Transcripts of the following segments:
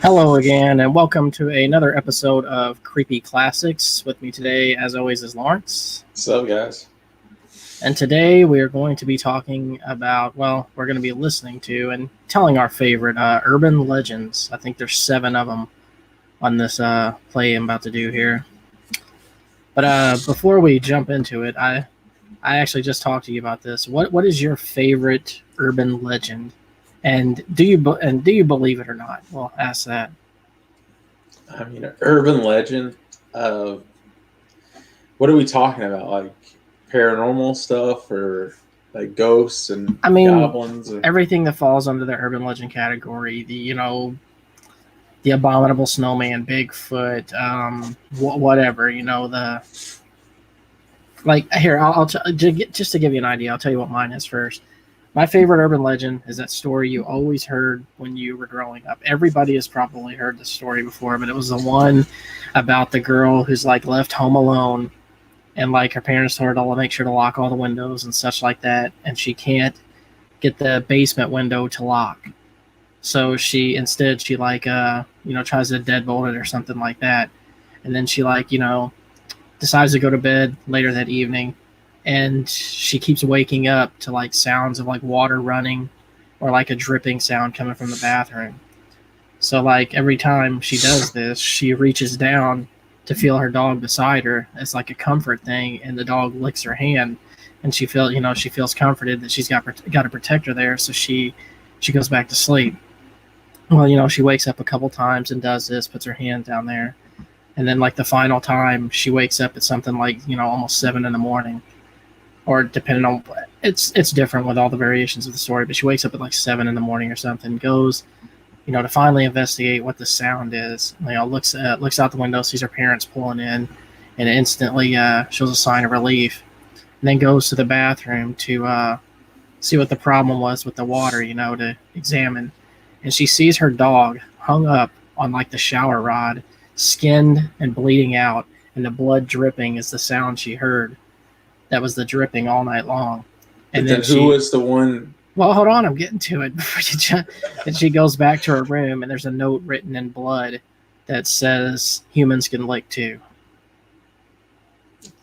Hello again, and welcome to another episode of Creepy Classics. With me today, as always, is Lawrence. What's up, guys? And today we are going to be talking about, we're going to be listening to and telling our favorite urban legends. I think there's 7 of them on this play I'm about to do here. But before we jump into it, I actually just talked to you about this. What is your favorite urban legend? And do you believe it or not? Well, ask that. I mean, an urban legend. What are we talking about? Like paranormal stuff, or like ghosts and goblins? Or... everything that falls under the urban legend category. The abominable snowman, Bigfoot, whatever. Just to give you an idea, I'll tell you what mine is first. My favorite urban legend is that story you always heard when you were growing up. Everybody has probably heard this story before, but it was the one about the girl who's left home alone, and her parents told her to make sure to lock all the windows and such like that, and she can't get the basement window to lock. So she tries to deadbolt it or something like that, and then she decides to go to bed later that evening. And she keeps waking up to sounds of water running or a dripping sound coming from the bathroom. So every time she does this, she reaches down to feel her dog beside her. It's like a comfort thing, and the dog licks her hand, and she feels comforted that she's got a protector there. So she goes back to sleep. Well, she wakes up a couple times and does this, puts her hand down there, and then the final time she wakes up at something almost 7 a.m. Or depending on, it's different with all the variations of the story, but she wakes up at 7 a.m. or something, goes, to finally investigate what the sound is. Looks out the window, sees her parents pulling in, and instantly shows a sign of relief. And then goes to the bathroom to see what the problem was with the water, to examine. And she sees her dog hung up on the shower rod, skinned and bleeding out, and the blood dripping is the sound she heard. That was the dripping all night long. And then who was the one? Well, hold on, I'm getting to it. And she goes back to her room, and there's a note written in blood that says, "Humans can lick too."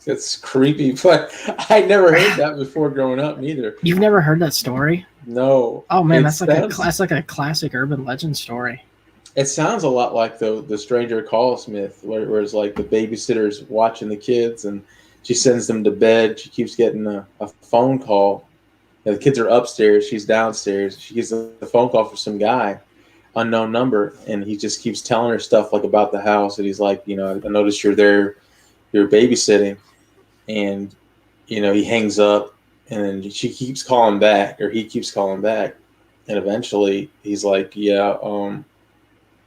That's creepy, but I never heard that before growing up either. You've never heard that story? No. Oh man, that's like a classic urban legend story. It sounds a lot like the Stranger Calls myth, where it's the babysitter's watching the kids and she sends them to bed. She keeps getting a phone call. The kids are upstairs. She's downstairs. She gets a phone call from some guy, unknown number, and he just keeps telling her stuff about the house. And he's like, I noticed you're there. You're babysitting. And, he hangs up. And then she keeps calling back, or he keeps calling back. And eventually he's like, yeah, you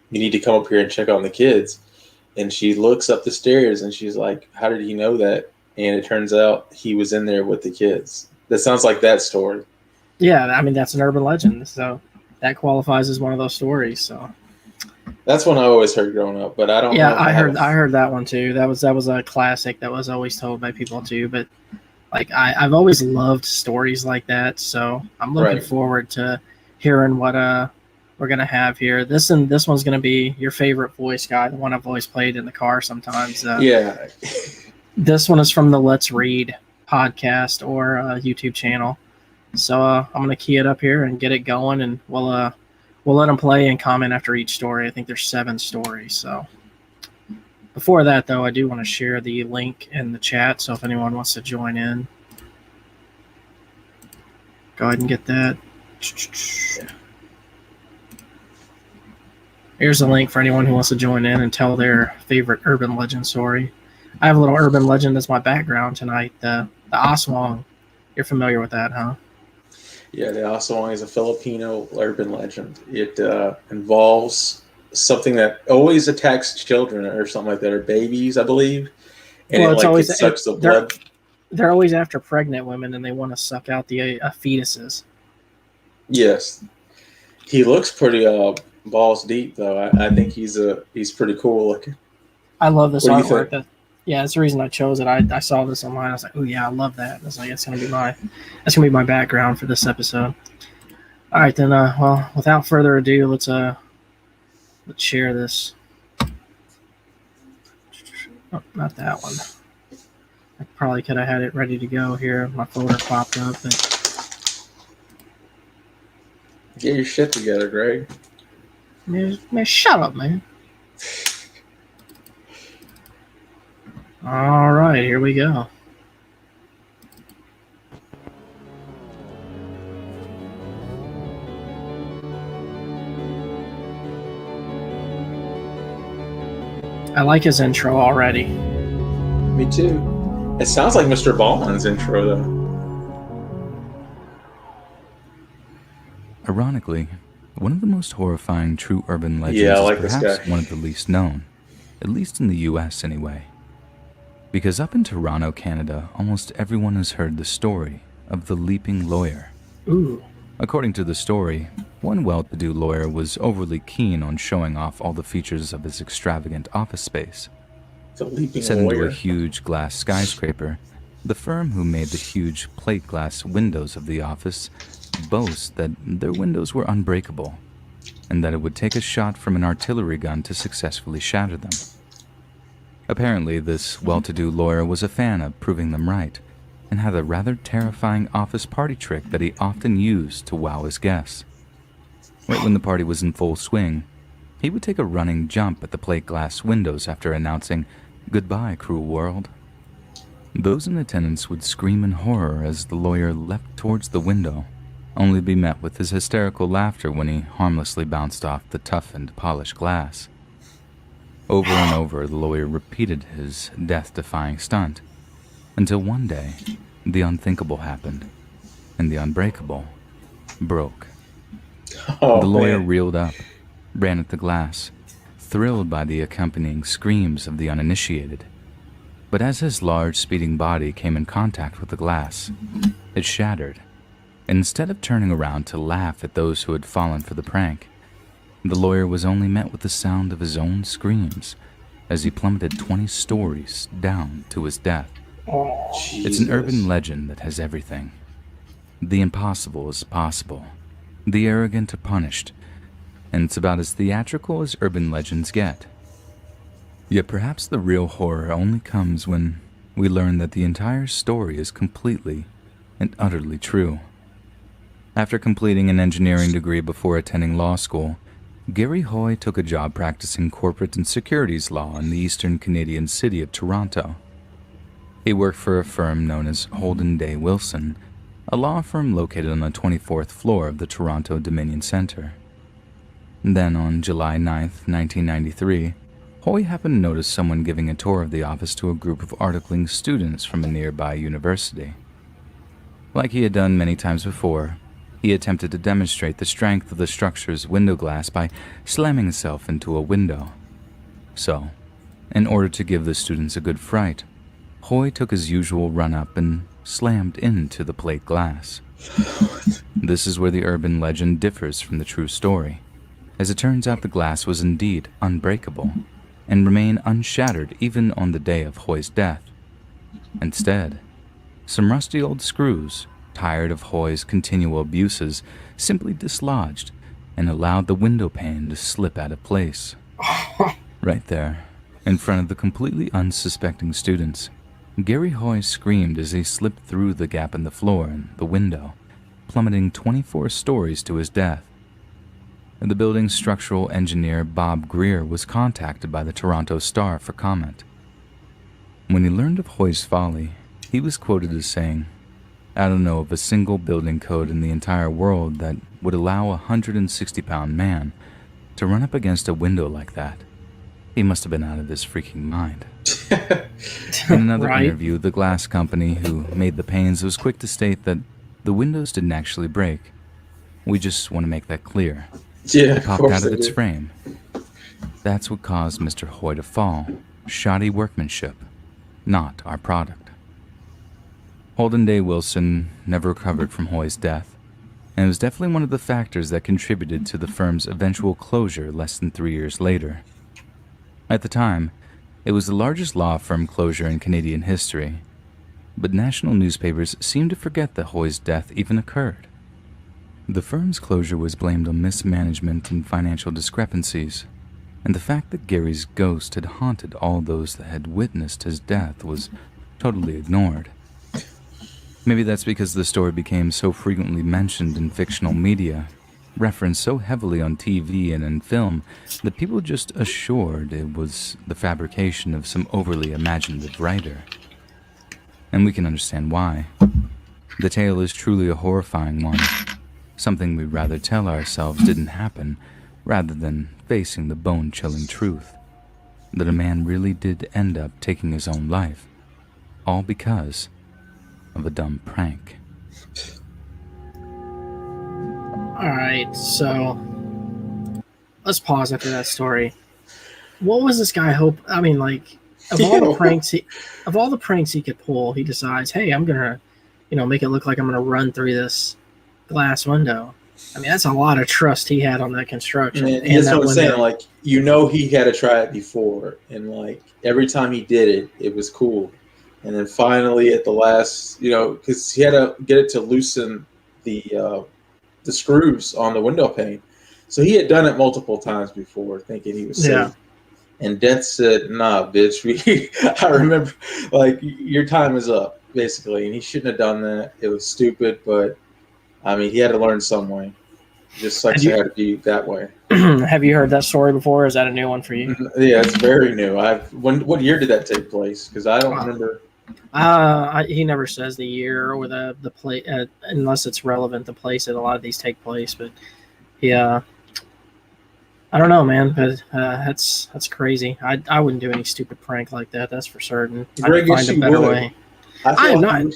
need to come up here and check on the kids. And she looks up the stairs, and she's like, how did he know that? And it turns out he was in there with the kids. That sounds like that story. Yeah, I mean, that's an urban legend. So that qualifies as one of those stories. So that's one I always heard growing up, but I don't know. Yeah, I heard that one too. That was a classic that was always told by people too. But I've always loved stories like that. So I'm looking forward to hearing what we're gonna have here. This one's gonna be your favorite voice guy, the one I've always played in the car sometimes. Yeah. This one is from the Let's Read podcast or YouTube channel. So I'm going to key it up here and get it going, and we'll let them play and comment after each story. I think there's 7 stories. So before that, though, I do want to share the link in the chat. So if anyone wants to join in, go ahead and get that. Here's a link for anyone who wants to join in and tell their favorite urban legend story. I have a little urban legend as my background tonight. The Aswang. You're familiar with that, huh? Yeah, the Aswang is a Filipino urban legend. It involves something that always attacks children or something like that, or babies, I believe. And it sucks the blood. They're always after pregnant women, and they want to suck out the fetuses. Yes. He looks pretty balls deep, though. I think he's pretty cool looking. I love this artwork. Yeah, that's the reason I chose it. I saw this online. I was like, oh yeah, I love that. I was like, that's gonna be my background for this episode. All right, then. Well, without further ado, let's Let's share this. Oh, not that one. I probably could have had it ready to go here. My folder popped up. But... Get your shit together, Greg. Man, shut up, man. All right, here we go. I like his intro already. Me too. It sounds like Mr. Ballman's intro, though. Ironically, one of the most horrifying true urban legends is perhaps one of the least known, at least in the US anyway. Because up in Toronto, Canada, almost everyone has heard the story of the Leaping Lawyer. Ooh. According to the story, one well-to-do lawyer was overly keen on showing off all the features of his extravagant office space. Set into a huge glass skyscraper, the firm who made the huge plate glass windows of the office boasts that their windows were unbreakable, and that it would take a shot from an artillery gun to successfully shatter them. Apparently, this well-to-do lawyer was a fan of proving them right, and had a rather terrifying office party trick that he often used to wow his guests. Right when the party was in full swing, he would take a running jump at the plate glass windows after announcing, "Goodbye, cruel world." Those in attendance would scream in horror as the lawyer leapt towards the window, only to be met with his hysterical laughter when he harmlessly bounced off the toughened, polished glass. Over and over, the lawyer repeated his death-defying stunt, until one day, the unthinkable happened, and the unbreakable broke. The lawyer reeled up, ran at the glass, thrilled by the accompanying screams of the uninitiated. But as his large, speeding body came in contact with the glass, it shattered. And instead of turning around to laugh at those who had fallen for the prank, the lawyer was only met with the sound of his own screams as he plummeted 20 stories down to his death. Oh, it's an urban legend that has everything. The impossible is possible. The arrogant are punished. And it's about as theatrical as urban legends get. Yet perhaps the real horror only comes when we learn that the entire story is completely and utterly true. After completing an engineering degree before attending law school, Gary Hoy took a job practicing corporate and securities law in the eastern Canadian city of Toronto. He worked for a firm known as Holden Day Wilson, a law firm located on the 24th floor of the Toronto Dominion Centre. Then, on July 9th, 1993, Hoy happened to notice someone giving a tour of the office to a group of articling students from a nearby university. Like he had done many times before, he attempted to demonstrate the strength of the structure's window glass by slamming himself into a window. So, in order to give the students a good fright, Hoy took his usual run-up and slammed into the plate glass. This is where the urban legend differs from the true story, as it turns out the glass was indeed unbreakable and remained unshattered even on the day of Hoy's death. Instead, some rusty old screws, tired of Hoy's continual abuses, simply dislodged and allowed the window pane to slip out of place. Right there, in front of the completely unsuspecting students, Gary Hoy screamed as he slipped through the gap in the floor and the window, plummeting 24 stories to his death. The building's structural engineer Bob Greer was contacted by the Toronto Star for comment. When he learned of Hoy's folly, he was quoted as saying, "I don't know of a single building code in the entire world that would allow a 160-pound man to run up against a window like that. He must have been out of his freaking mind." In another interview, the glass company who made the panes was quick to state that the windows didn't actually break. "We just want to make that clear. It popped out of its frame. That's what caused Mr. Hoy to fall. Shoddy workmanship, not our product." Holden Day Wilson never recovered from Hoy's death, and it was definitely one of the factors that contributed to the firm's eventual closure less than 3 years later. At the time, it was the largest law firm closure in Canadian history, but national newspapers seemed to forget that Hoy's death even occurred. The firm's closure was blamed on mismanagement and financial discrepancies, and the fact that Gary's ghost had haunted all those that had witnessed his death was totally ignored. Maybe that's because the story became so frequently mentioned in fictional media, referenced so heavily on TV and in film, that people just assured it was the fabrication of some overly imaginative writer. And we can understand why. The tale is truly a horrifying one, something we'd rather tell ourselves didn't happen, rather than facing the bone-chilling truth that a man really did end up taking his own life, all because of a dumb prank. Alright, so let's pause after that story. What was this guy hope? I mean, like, of all the pranks he could pull, he decides, hey, I'm gonna, make it look like I'm gonna run through this glass window. I mean, that's a lot of trust he had on that construction. And that's what I'm saying. Like, he had to try it before, and like every time he did it, it was cool. And then finally, at the last, because he had to get it to loosen the screws on the window pane, so he had done it multiple times before, thinking he was safe. Yeah. And Death said, "Nah, bitch. I remember, like, your time is up, basically." And he shouldn't have done that. It was stupid, but I mean, he had to learn some way. Just sucks it had to be that way. Have you heard that story before? Or is that a new one for you? Yeah, it's very new. What year did that take place? Because I don't remember. He never says the year or the place, unless it's relevant. The place that a lot of these take place, but yeah, I don't know, man. But that's crazy. I wouldn't do any stupid prank like that. That's for certain. I'd find a better way. I am not.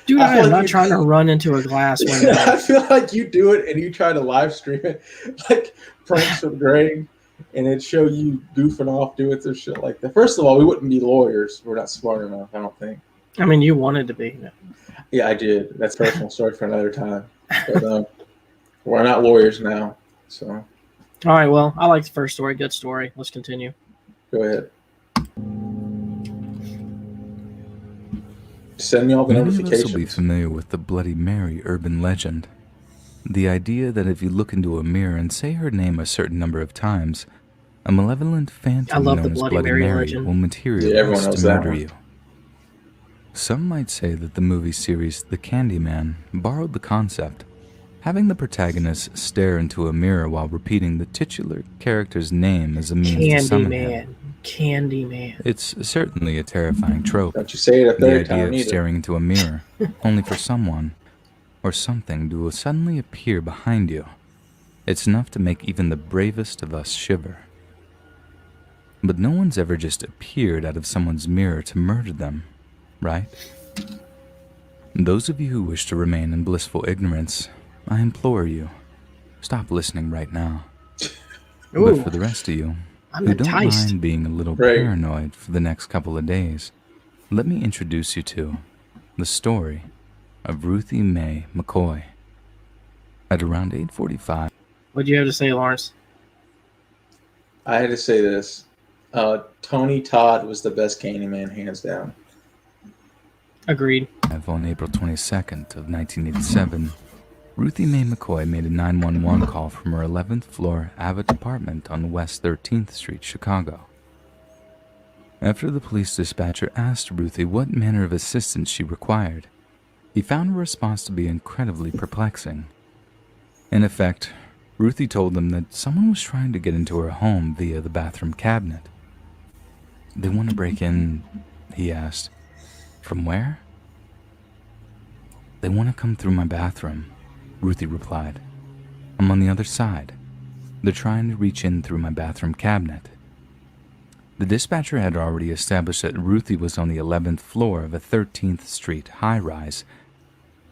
Dude, I am not trying to run into a glass window. I feel like you do it and you try to live stream it, like pranks with Greg, and it'd show you goofing off doing some shit like that. First of all, we wouldn't be lawyers. We're not smart enough, I don't think. I mean, you wanted to be. Yeah, I did. That's a personal story for another time. But, we're not lawyers now, so. All right, well, I like the first story. Good story. Let's continue. Go ahead. Send me all the notifications. Many of us will be familiar with the Bloody Mary urban legend. The idea that if you look into a mirror and say her name a certain number of times, a malevolent phantom known as Bloody Mary will materialize to murder you. Some might say that the movie series The Candyman borrowed the concept, having the protagonist stare into a mirror while repeating the titular character's name as a means to summon him. Candyman. It's certainly a terrifying trope. Don't you say it a third time. The idea of staring into a mirror, only for someone or something to suddenly appear behind you. It's enough to make even the bravest of us shiver. But no one's ever just appeared out of someone's mirror to murder them, right? Those of you who wish to remain in blissful ignorance, I implore you, stop listening right now. Ooh. But for the rest of you, I'm who enticed. don't mind being a little paranoid for the next couple of days, let me introduce you to the story of Ruthie Mae McCoy. At around 8:45. What do you have to say, Lawrence? I had to say this. Tony Todd was the best Candyman, hands down. Agreed. On April 22nd of 1987, Ruthie Mae McCoy made a 911 call from her 11th floor Abbott apartment on West 13th Street, Chicago. After the police dispatcher asked Ruthie what manner of assistance she required, he found her response to be incredibly perplexing. In effect, Ruthie told them that someone was trying to get into her home via the bathroom cabinet. "They want to break in," he asked. "From where?" "They want to come through my bathroom," Ruthie replied. "I'm on the other side. They're trying to reach in through my bathroom cabinet." The dispatcher had already established that Ruthie was on the 11th floor of a 13th Street high-rise.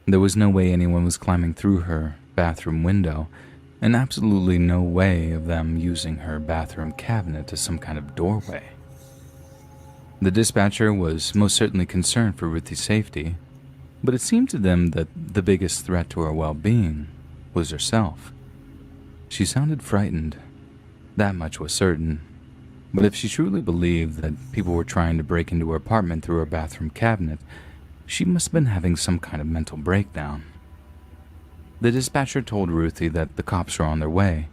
There was no way anyone was climbing through her bathroom window, and absolutely no way of them using her bathroom cabinet as some kind of doorway. The dispatcher was most certainly concerned for Ruthie's safety, but it seemed to them that the biggest threat to her well-being was herself. She sounded frightened, that much was certain, but if she truly believed that people were trying to break into her apartment through her bathroom cabinet, she must have been having some kind of mental breakdown. The dispatcher told Ruthie that the cops were on their way,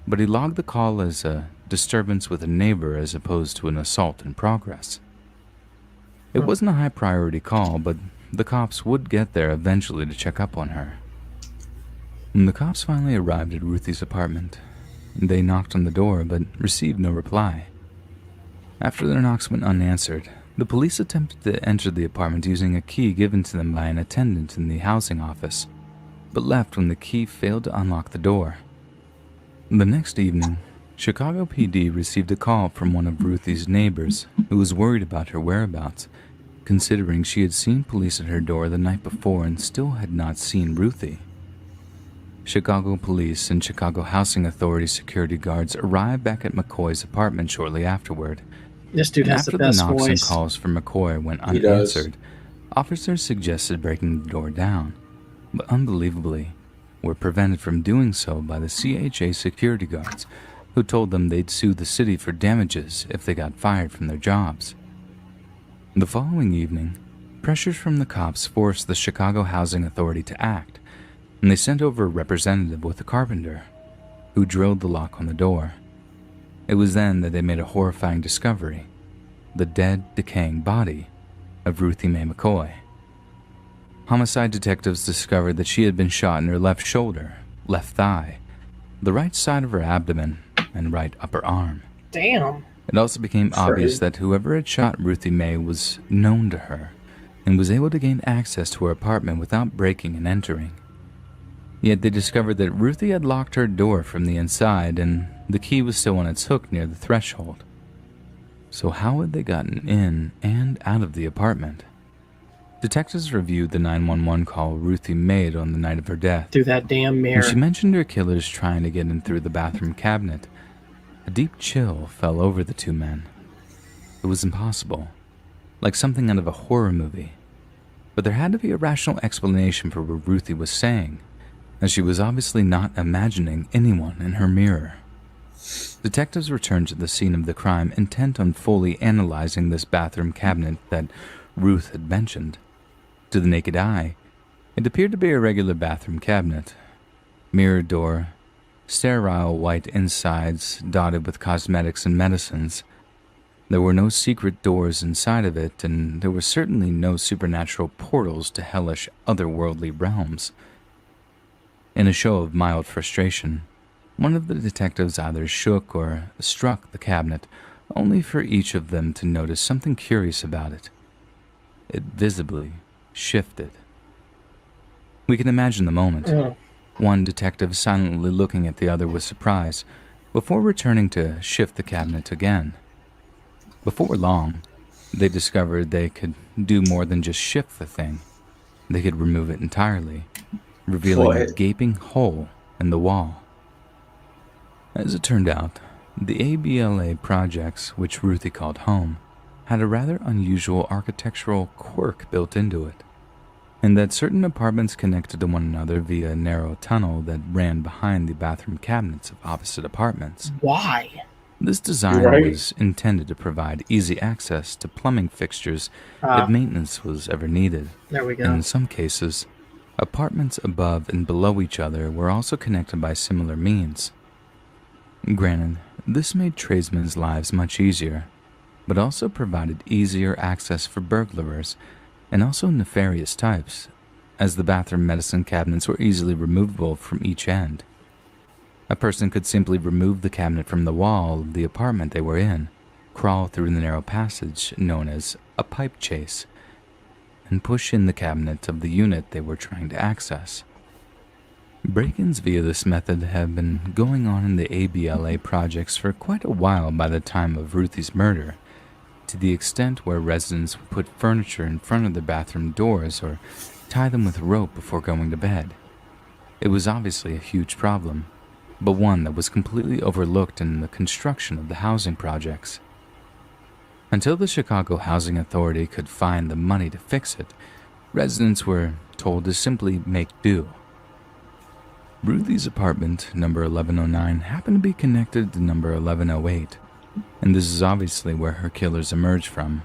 but he logged the call as a disturbance with a neighbor as opposed to an assault in progress. It wasn't a high priority call, but the cops would get there eventually to check up on her. When the cops finally arrived at Ruthie's apartment, they knocked on the door but received no reply. After their knocks went unanswered, the police attempted to enter the apartment using a key given to them by an attendant in the housing office, but left when the key failed to unlock the door. The next evening, Chicago PD received a call from one of Ruthie's neighbors who was worried about her whereabouts, considering she had seen police at her door the night before and still had not seen Ruthie. Chicago police and Chicago Housing Authority security guards arrived back at McCoy's apartment shortly afterward. This dude has After the best knocks voice. and calls for McCoy went unanswered, officers suggested breaking the door down, but unbelievably, were prevented from doing so by the CHA security guards, who told them they'd sue the city for damages if they got fired from their jobs. The following evening, pressures from the cops forced the Chicago Housing Authority to act, and they sent over a representative with a carpenter, who drilled the lock on the door. It was then that they made a horrifying discovery: the dead, decaying body of Ruthie Mae McCoy. Homicide detectives discovered that she had been shot in her left shoulder, left thigh, the right side of her abdomen, and right upper arm. Damn. It also became obvious that whoever had shot Ruthie Mae was known to her and was able to gain access to her apartment without breaking and entering. Yet they discovered that Ruthie had locked her door from the inside and the key was still on its hook near the threshold. So how had they gotten in and out of the apartment? Detectives reviewed the 911 call Ruthie made on the night of her death. Through that damn mirror. When she mentioned her killers trying to get in through the bathroom cabinet, a deep chill fell over the two men. It was impossible, like something out of a horror movie. But there had to be a rational explanation for what Ruthie was saying, as she was obviously not imagining anyone in her mirror. Detectives returned to the scene of the crime, intent on fully analyzing this bathroom cabinet that Ruth had mentioned. To the naked eye, it appeared to be a regular bathroom cabinet. Mirror door, sterile white insides dotted with cosmetics and medicines. There were no secret doors inside of it, and there were certainly no supernatural portals to hellish otherworldly realms. In a show of mild frustration, one of the detectives either shook or struck the cabinet, only for each of them to notice something curious about it. It visibly shifted. We can imagine the moment. One detective silently looking at the other with surprise, before returning to shift the cabinet again. Before long, they discovered they could do more than just shift the thing. They could remove it entirely, revealing a gaping hole in the wall. As it turned out, the ABLA projects, which Ruthie called home, had a rather unusual architectural quirk built into it, in that certain apartments connected to one another via a narrow tunnel that ran behind the bathroom cabinets of opposite apartments. Why? This design was intended to provide easy access to plumbing fixtures if maintenance was ever needed. There we go. And in some cases, apartments above and below each other were also connected by similar means. Granted, this made tradesmen's lives much easier, but also provided easier access for burglars and also nefarious types, as the bathroom medicine cabinets were easily removable from each end. A person could simply remove the cabinet from the wall of the apartment they were in, crawl through the narrow passage known as a pipe chase, and push in the cabinet of the unit they were trying to access. Break-ins via this method have been going on in the ABLA projects for quite a while by the time of Ruthie's murder, to the extent where residents would put furniture in front of their bathroom doors or tie them with rope before going to bed. It was obviously a huge problem, but one that was completely overlooked in the construction of the housing projects. Until the Chicago Housing Authority could find the money to fix it, residents were told to simply make do. Ruthie's apartment, number 1109, happened to be connected to number 1108, and this is obviously where her killers emerged from.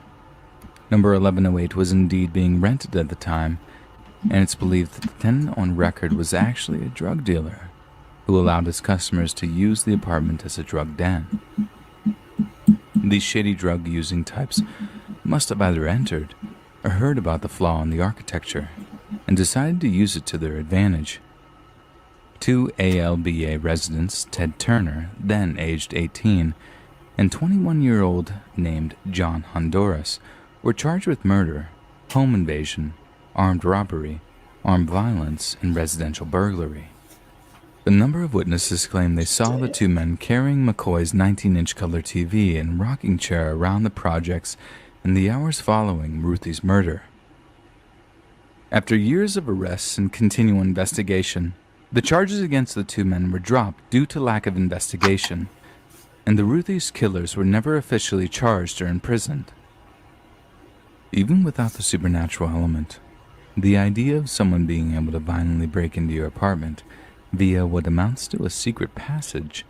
Number 1108 was indeed being rented at the time, and it's believed that the tenant on record was actually a drug dealer who allowed his customers to use the apartment as a drug den. These shady drug-using types must have either entered or heard about the flaw in the architecture and decided to use it to their advantage. 2 ALBA residents, Ted Turner, then aged 18, and 21-year-old named John Honduras, were charged with murder, home invasion, armed robbery, armed violence, and residential burglary. A number of witnesses claim they saw the two men carrying McCoy's 19-inch color TV and rocking chair around the projects in the hours following Ruthie's murder. After years of arrests and continual investigation, the charges against the two men were dropped due to lack of investigation, and the Ruthie's killers were never officially charged or imprisoned. Even without the supernatural element, the idea of someone being able to violently break into your apartment via what amounts to a secret passage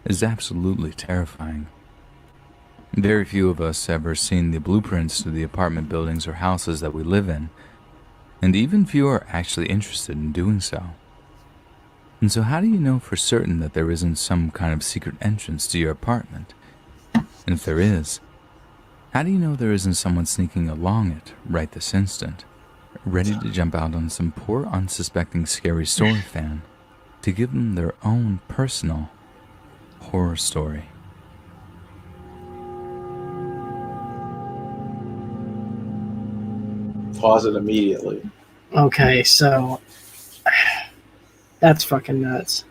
is absolutely terrifying. Very few of us ever seen the blueprints to the apartment buildings or houses that we live in, and even fewer are actually interested in doing so. And so how do you know for certain that there isn't some kind of secret entrance to your apartment? And if there is, how do you know there isn't someone sneaking along it right this instant, ready to jump out on some poor unsuspecting scary story fan to give them their own personal horror story? Pause it immediately. Okay, so that's fucking nuts.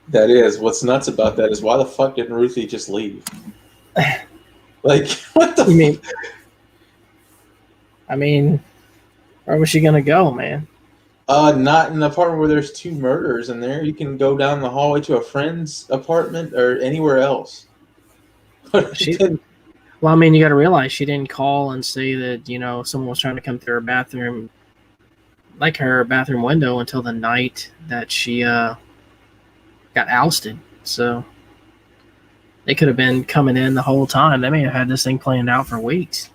That is. What's nuts about that is why the fuck didn't Ruthie just leave? Like, what the You mean? I mean, where was she gonna go, man? Not in the apartment where there's 2 murders in there. You can go down the hallway to a friend's apartment or anywhere else. She didn't. Well, I mean, you got to realize she didn't call and say that, you know, someone was trying to come through her bathroom, like her bathroom window, until the night that she got ousted. So they could have been coming in the whole time. They may have had this thing planned out for weeks.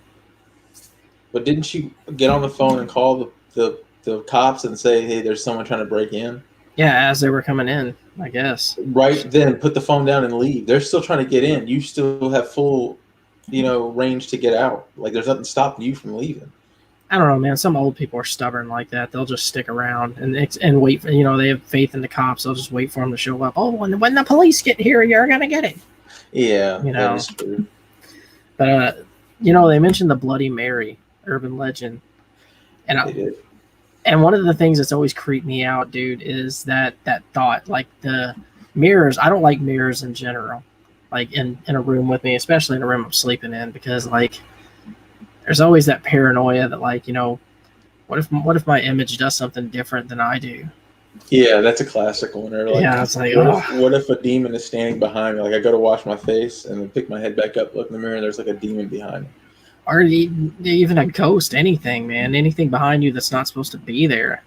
But didn't she get on the phone and call the cops and say, hey, there's someone trying to break in? Yeah, as they were coming in, I guess. Right then, put the phone down and leave. They're still trying to get in. You still have full, range to get out. Like, there's nothing stopping you from leaving. I don't know, man. Some old people are stubborn like that. They'll just stick around and wait for, they have faith in the cops. They'll just wait for them to show up. Oh, when the police get here, you're going to get it. Yeah, that is true. But, they mentioned the Bloody Mary urban legend. They did. And one of the things that's always creeped me out, dude, is that thought, like the mirrors. I don't like mirrors in general, like in a room with me, especially in a room I'm sleeping in, because like there's always that paranoia that like, what if my image does something different than I do? Yeah, that's a classic one. Or like, yeah, it's like, what if a demon is standing behind me? Like I go to wash my face and then pick my head back up, look in the mirror, and there's like a demon behind me. Or even a ghost, anything, man. Anything behind you that's not supposed to be there.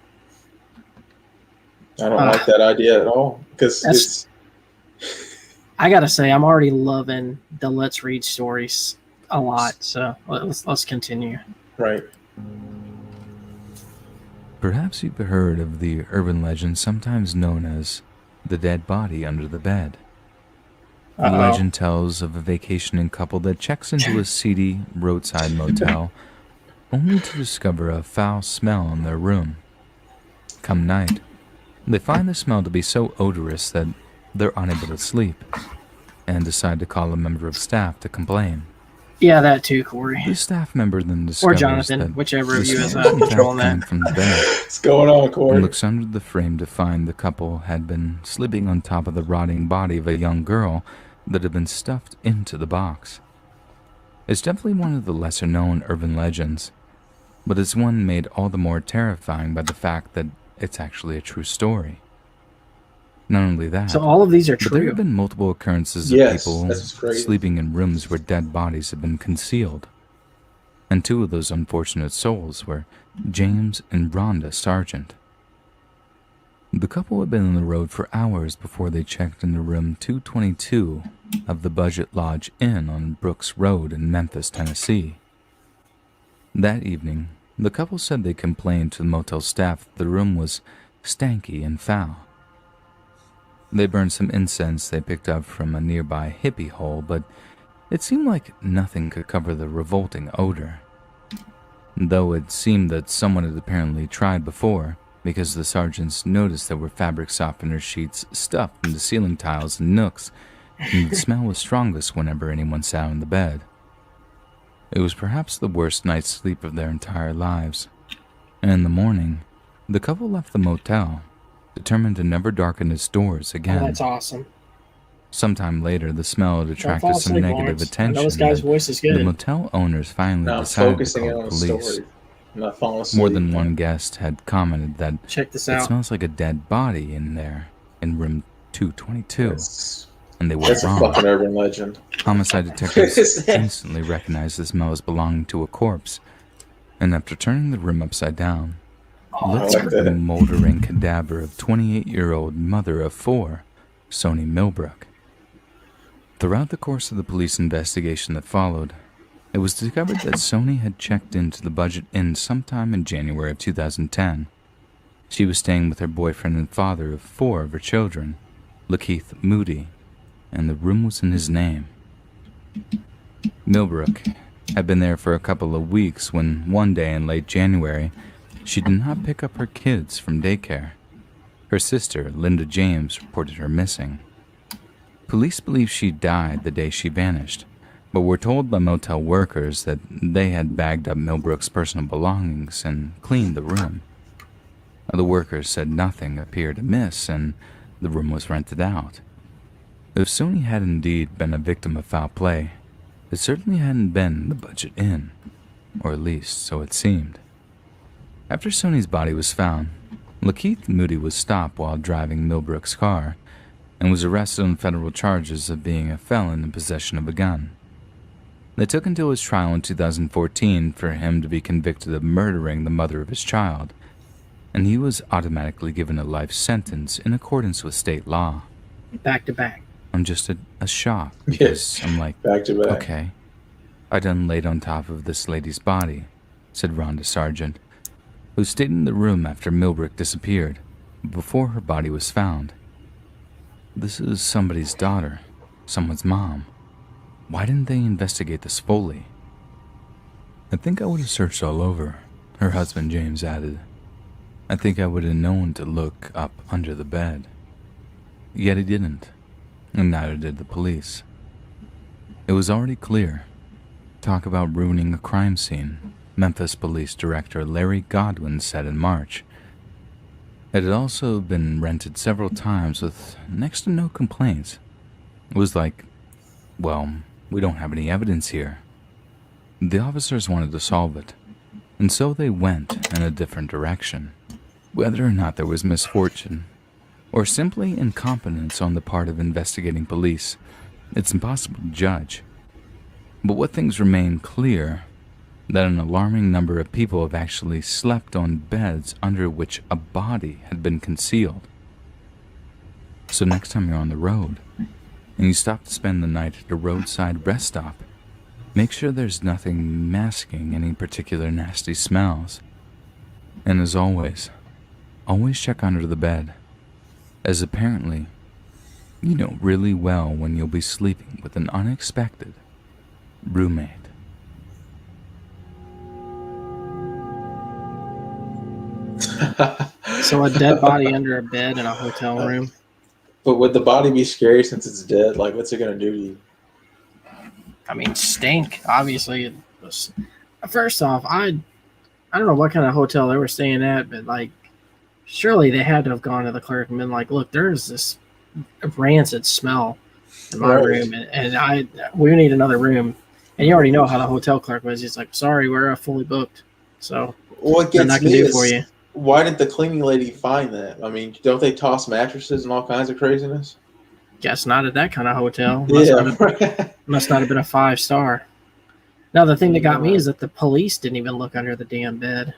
I don't like that idea at all. Because I got to say, I'm already loving the Let's Read stories a lot. So let's continue. Right. Perhaps you've heard of the urban legend sometimes known as the dead body under the bed. The legend tells of a vacationing couple that checks into a seedy roadside motel only to discover a foul smell in their room. Come night, they find the smell to be so odorous that they're unable to sleep and decide to call a member of staff to complain. Yeah, that too, Corey. The staff member then discovers or Jonathan, that whichever of you is controlling that. From the bed. What's going on, Corey? And looks under the frame to find the couple had been sleeping on top of the rotting body of a young girl that had been stuffed into the box. It's definitely one of the lesser-known urban legends, but it's one made all the more terrifying by the fact that it's actually a true story. Not only that, so all of these are but true. there have been multiple occurrences of people sleeping in rooms where dead bodies have been concealed. And 2 of those unfortunate souls were James and Rhonda Sargent. The couple had been on the road for hours before they checked into room 222 of the Budget Lodge Inn on Brooks Road in Memphis, Tennessee. That evening, the couple said they complained to the motel staff that the room was stanky and foul. They burned some incense they picked up from a nearby hippie hole, but It seemed like nothing could cover the revolting odor. Though it seemed that someone had apparently tried before, because the sergeants noticed there were fabric softener sheets stuffed into ceiling tiles and nooks, and the smell was strongest whenever anyone sat on the bed. It was perhaps the worst night's sleep of their entire lives, and in the morning, the couple left the motel, determined to never darken its doors again. Oh, that's awesome. Sometime later, the smell had attracted some asleep, negative Lawrence. attention. I know this guy's voice is good. The motel owners finally Now I'm decided to focusing call in the on the police. story. I'm not falling asleep. More than one guest had commented that Check this it out. smells like a dead body in there, in room 222, and they were That's a wrong. fucking urban legend. Homicide detectives instantly recognized the smell as belonging to a corpse, and after turning the room upside down, looked like at the that. moldering cadaver of 28-year-old mother of 4, Sony Millbrook. Throughout the course of the police investigation that followed, it was discovered that Sony had checked into the Budget Inn sometime in January of 2010. She was staying with her boyfriend and father of 4 of her children, Lakeith Moody, and the room was in his name. Millbrook had been there for a couple of weeks when one day in late January, she did not pick up her kids from daycare. Her sister, Linda James, reported her missing. Police believe she died the day she vanished, but were told by motel workers that they had bagged up Millbrook's personal belongings and cleaned the room. The workers said nothing appeared amiss and the room was rented out. If Sony had indeed been a victim of foul play, it certainly hadn't been the Budget Inn, or at least so it seemed. After Sony's body was found, Lakeith Moody was stopped while driving Millbrook's car and was arrested on federal charges of being a felon in possession of a gun. They took until his trial in 2014 for him to be convicted of murdering the mother of his child, and he was automatically given a life sentence in accordance with state law. Back to back. I'm just a shock because I'm like, Back to back. okay, I done laid on top of this lady's body, said Rhonda Sargent, who stayed in the room after Millbrook disappeared, before her body was found. This is somebody's daughter, someone's mom. Why didn't they investigate this fully? I think I would have searched all over, her husband James added. I think I would have known to look up under the bed. Yet he didn't, and neither did the police. It was already clear. Talk about ruining a crime scene, Memphis Police Director Larry Godwin said in March. It had also been rented several times with next to no complaints. It was like, well, we don't have any evidence here. The officers wanted to solve it, and so they went in a different direction. Whether or not there was misfortune, or simply incompetence on the part of investigating police, it's impossible to judge. But what things remain clear, that an alarming number of people have actually slept on beds under which a body had been concealed. So next time you're on the road, and you stop to spend the night at a roadside rest stop, make sure there's nothing masking any particular nasty smells. And as always check under the bed, as apparently, you know really well when you'll be sleeping with an unexpected roommate. So a dead body under a bed in a hotel room. But would the body be scary since it's dead? Like, what's it gonna do to you? I mean, stink. Obviously, it was. First off, I don't know what kind of hotel they were staying at, but like, surely they had to have gone to the clerk and been like, "Look, there's this rancid smell in my Right. room, and we need another room." And you already know how the hotel clerk was. He's like, "Sorry, we're fully booked." So What nothing gets I can me do is, for you. why didn't the cleaning lady find that? I mean, don't they toss mattresses and all kinds of craziness? Guess not at that kind of hotel. Yeah. Must not have been a 5-star. Now the thing that got me is that the police didn't even look under the damn bed.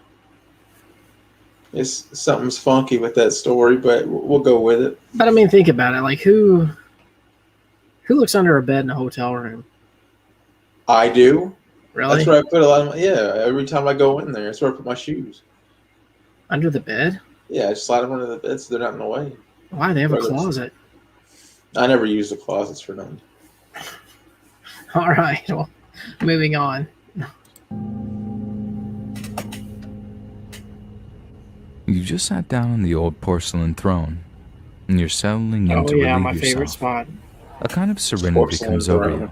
It's something's funky with that story, but we'll go with it. But I mean, think about it. Like, who looks under a bed in a hotel room? I do. Really? That's where I put a lot of every time I go in there, that's where I put my shoes. Under the bed? Yeah, I just slide them under the bed so they're not in the way. Why? They have a Where those- closet. I never use the closets for nothing. All right. Well, moving on. You just sat down on the old porcelain throne, and you're settling in Oh to yeah, relieve my favorite yourself. spot. A kind of serenity Porcelain comes over throne. you.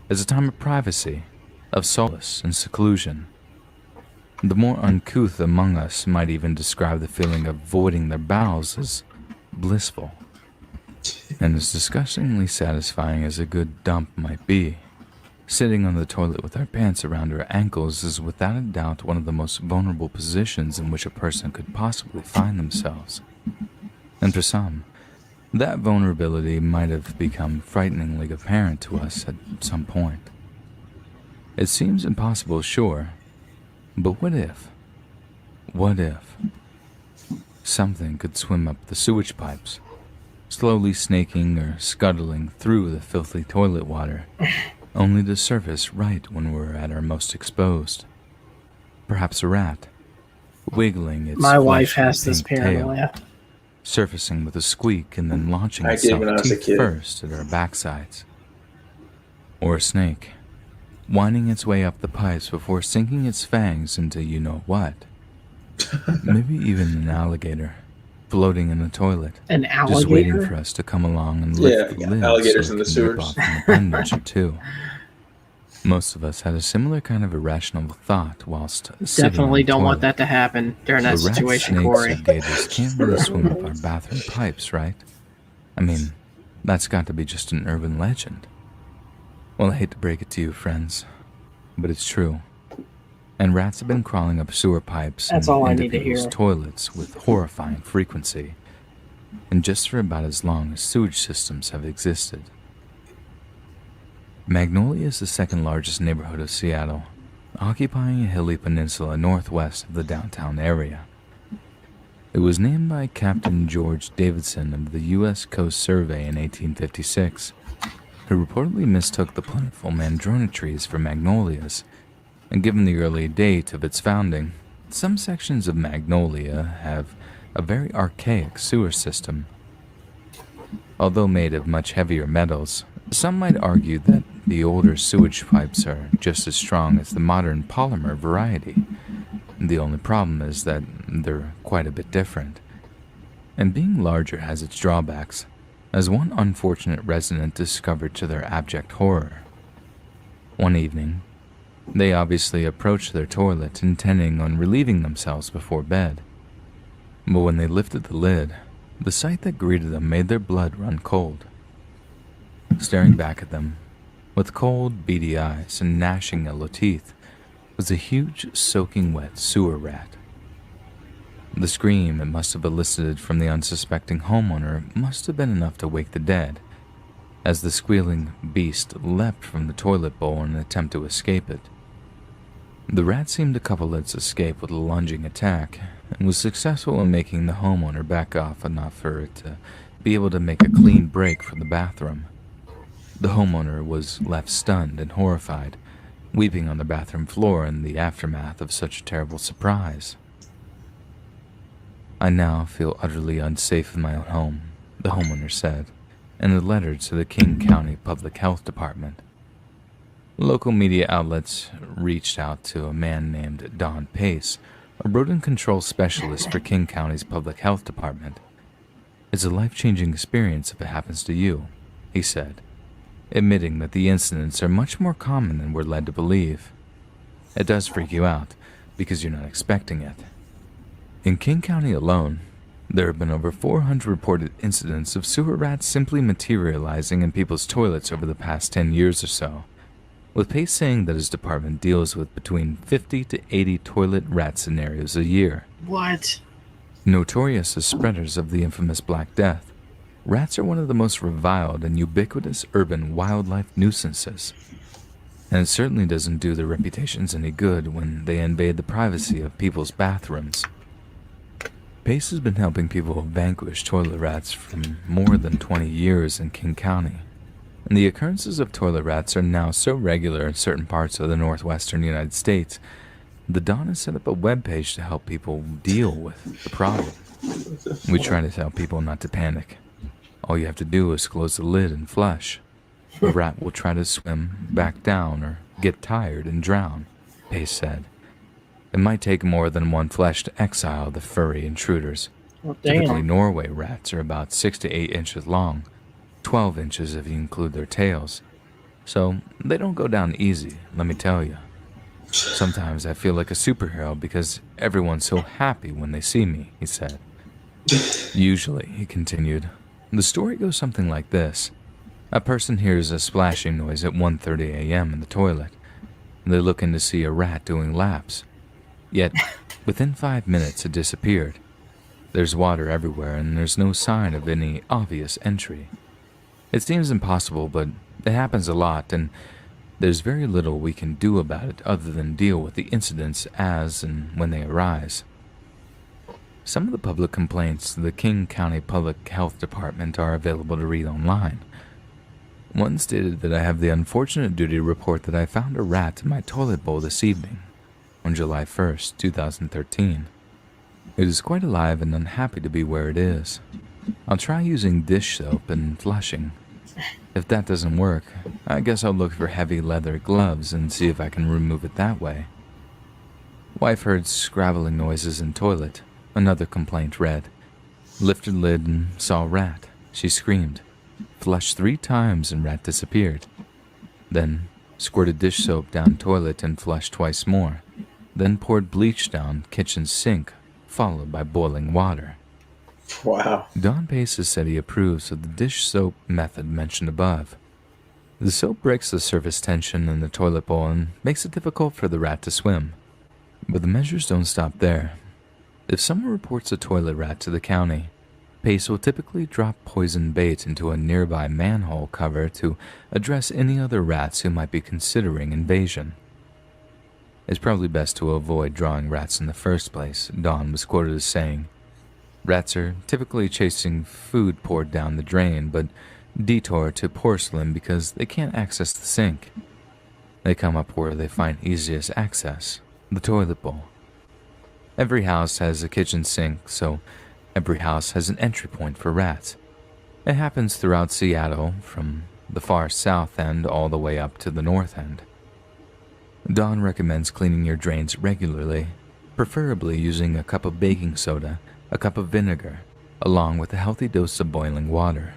It's a time of privacy, of solace and seclusion. The more uncouth among us might even describe the feeling of voiding their bowels as blissful. And as disgustingly satisfying as a good dump might be, sitting on the toilet with our pants around our ankles is without a doubt one of the most vulnerable positions in which a person could possibly find themselves. And for some, that vulnerability might have become frighteningly apparent to us at some point. It seems impossible, sure, but what if something could swim up the sewage pipes, slowly snaking or scuttling through the filthy toilet water, only to surface right when we're at our most exposed? Perhaps a rat, wiggling its My wife fleshy has this pink tail, paranoia. surfacing with a squeak and then launching I did itself when I was a teeth kid. first at our backsides. Or a snake, winding its way up the pipes before sinking its fangs into you-know-what. Maybe even an alligator, floating in the toilet, An just waiting for alligator? us to come along and lift the lid alligators so in it the can rip sewers. off an appendage or two. Most of us had a similar kind of irrational thought whilst sitting Definitely in the don't want toilet. that to happen during that But rats, situation, snakes, Corey. and gators can't really swim up our bathroom pipes, right? I mean, that's got to be just an urban legend. Well, I hate to break it to you, friends, but it's true. And rats have been crawling up sewer pipes That's and all I into need to people's hear. toilets with horrifying frequency, and just for about as long as sewage systems have existed. Magnolia is the second largest neighborhood of Seattle, occupying a hilly peninsula northwest of the downtown area. It was named by Captain George Davidson of the U.S. Coast Survey in 1856, who reportedly mistook the plentiful madrona trees for magnolias, and given the early date of its founding, some sections of Magnolia have a very archaic sewer system. Although made of much heavier metals, some might argue that the older sewage pipes are just as strong as the modern polymer variety. The only problem is that they're quite a bit different. And being larger has its drawbacks, as one unfortunate resident discovered to their abject horror. One evening, they obviously approached their toilet intending on relieving themselves before bed. But when they lifted the lid, the sight that greeted them made their blood run cold. Staring back at them, with cold, beady eyes and gnashing yellow teeth, was a huge, soaking wet sewer rat. The scream it must have elicited from the unsuspecting homeowner must have been enough to wake the dead, as the squealing beast leapt from the toilet bowl in an attempt to escape it. The rat seemed to couple its escape with a lunging attack, and was successful in making the homeowner back off enough for it to be able to make a clean break for the bathroom. The homeowner was left stunned and horrified, weeping on the bathroom floor in the aftermath of such a terrible surprise. "I now feel utterly unsafe in my own home," the homeowner said, in a letter to the King County Public Health Department. Local media outlets reached out to a man named Don Pace, a rodent control specialist for King County's Public Health Department. "It's a life-changing experience if it happens to you," he said, admitting that the incidents are much more common than we're led to believe. "It does freak you out, because you're not expecting it." In King County alone, there have been over 400 reported incidents of sewer rats simply materializing in people's toilets over the past 10 years or so, with Pace saying that his department deals with between 50 to 80 toilet rat scenarios a year. What? Notorious as spreaders of the infamous Black Death, rats are one of the most reviled and ubiquitous urban wildlife nuisances. And it certainly doesn't do their reputations any good when they invade the privacy of people's bathrooms. Pace has been helping people vanquish toilet rats for more than 20 years in King County, and the occurrences of toilet rats are now so regular in certain parts of the northwestern United States that Don has set up a webpage to help people deal with the problem. We try to tell people not to panic. All you have to do is close the lid and flush. a rat will try to swim back down or get tired and drown, Pace said. It might take more than one flesh to exile the furry intruders. Well, Typically, damn. Norway rats are about 6 to 8 inches long, 12 inches if you include their tails. So they don't go down easy, let me tell you. Sometimes I feel like a superhero because everyone's so happy when they see me, he said. Usually, he continued, the story goes something like this. A person hears a splashing noise at 1:30 a.m. in the toilet. They look in to see a rat doing laps. Yet, within 5 minutes it disappeared. There's water everywhere and there's no sign of any obvious entry. It seems impossible, but it happens a lot, and there's very little we can do about it other than deal with the incidents as and when they arise. Some of the public complaints to the King County Public Health Department are available to read online. One stated that I have the unfortunate duty to report that I found a rat in my toilet bowl this evening, on July 1st, 2013. It is quite alive and unhappy to be where it is. I'll try using dish soap and flushing. If that doesn't work, I guess I'll look for heavy leather gloves and see if I can remove it that way. Wife heard scrabbling noises in toilet. Another complaint read, lifted lid and saw rat. She screamed. Flushed 3 times and rat disappeared. Then squirted dish soap down toilet and flushed twice more. Then poured bleach down kitchen sink, followed by boiling water. Wow. Don Paces said he approves of the dish soap method mentioned above. The soap breaks the surface tension in the toilet bowl and makes it difficult for the rat to swim. But the measures don't stop there. If someone reports a toilet rat to the county, Pace will typically drop poison bait into a nearby manhole cover to address any other rats who might be considering invasion. It's probably best to avoid drawing rats in the first place, Don was quoted as saying. Rats are typically chasing food poured down the drain, but detour to porcelain because they can't access the sink. They come up where they find easiest access, the toilet bowl. Every house has a kitchen sink, so every house has an entry point for rats. It happens throughout Seattle, from the far south end all the way up to the north end. Don recommends cleaning your drains regularly, preferably using a cup of baking soda, a cup of vinegar, along with a healthy dose of boiling water.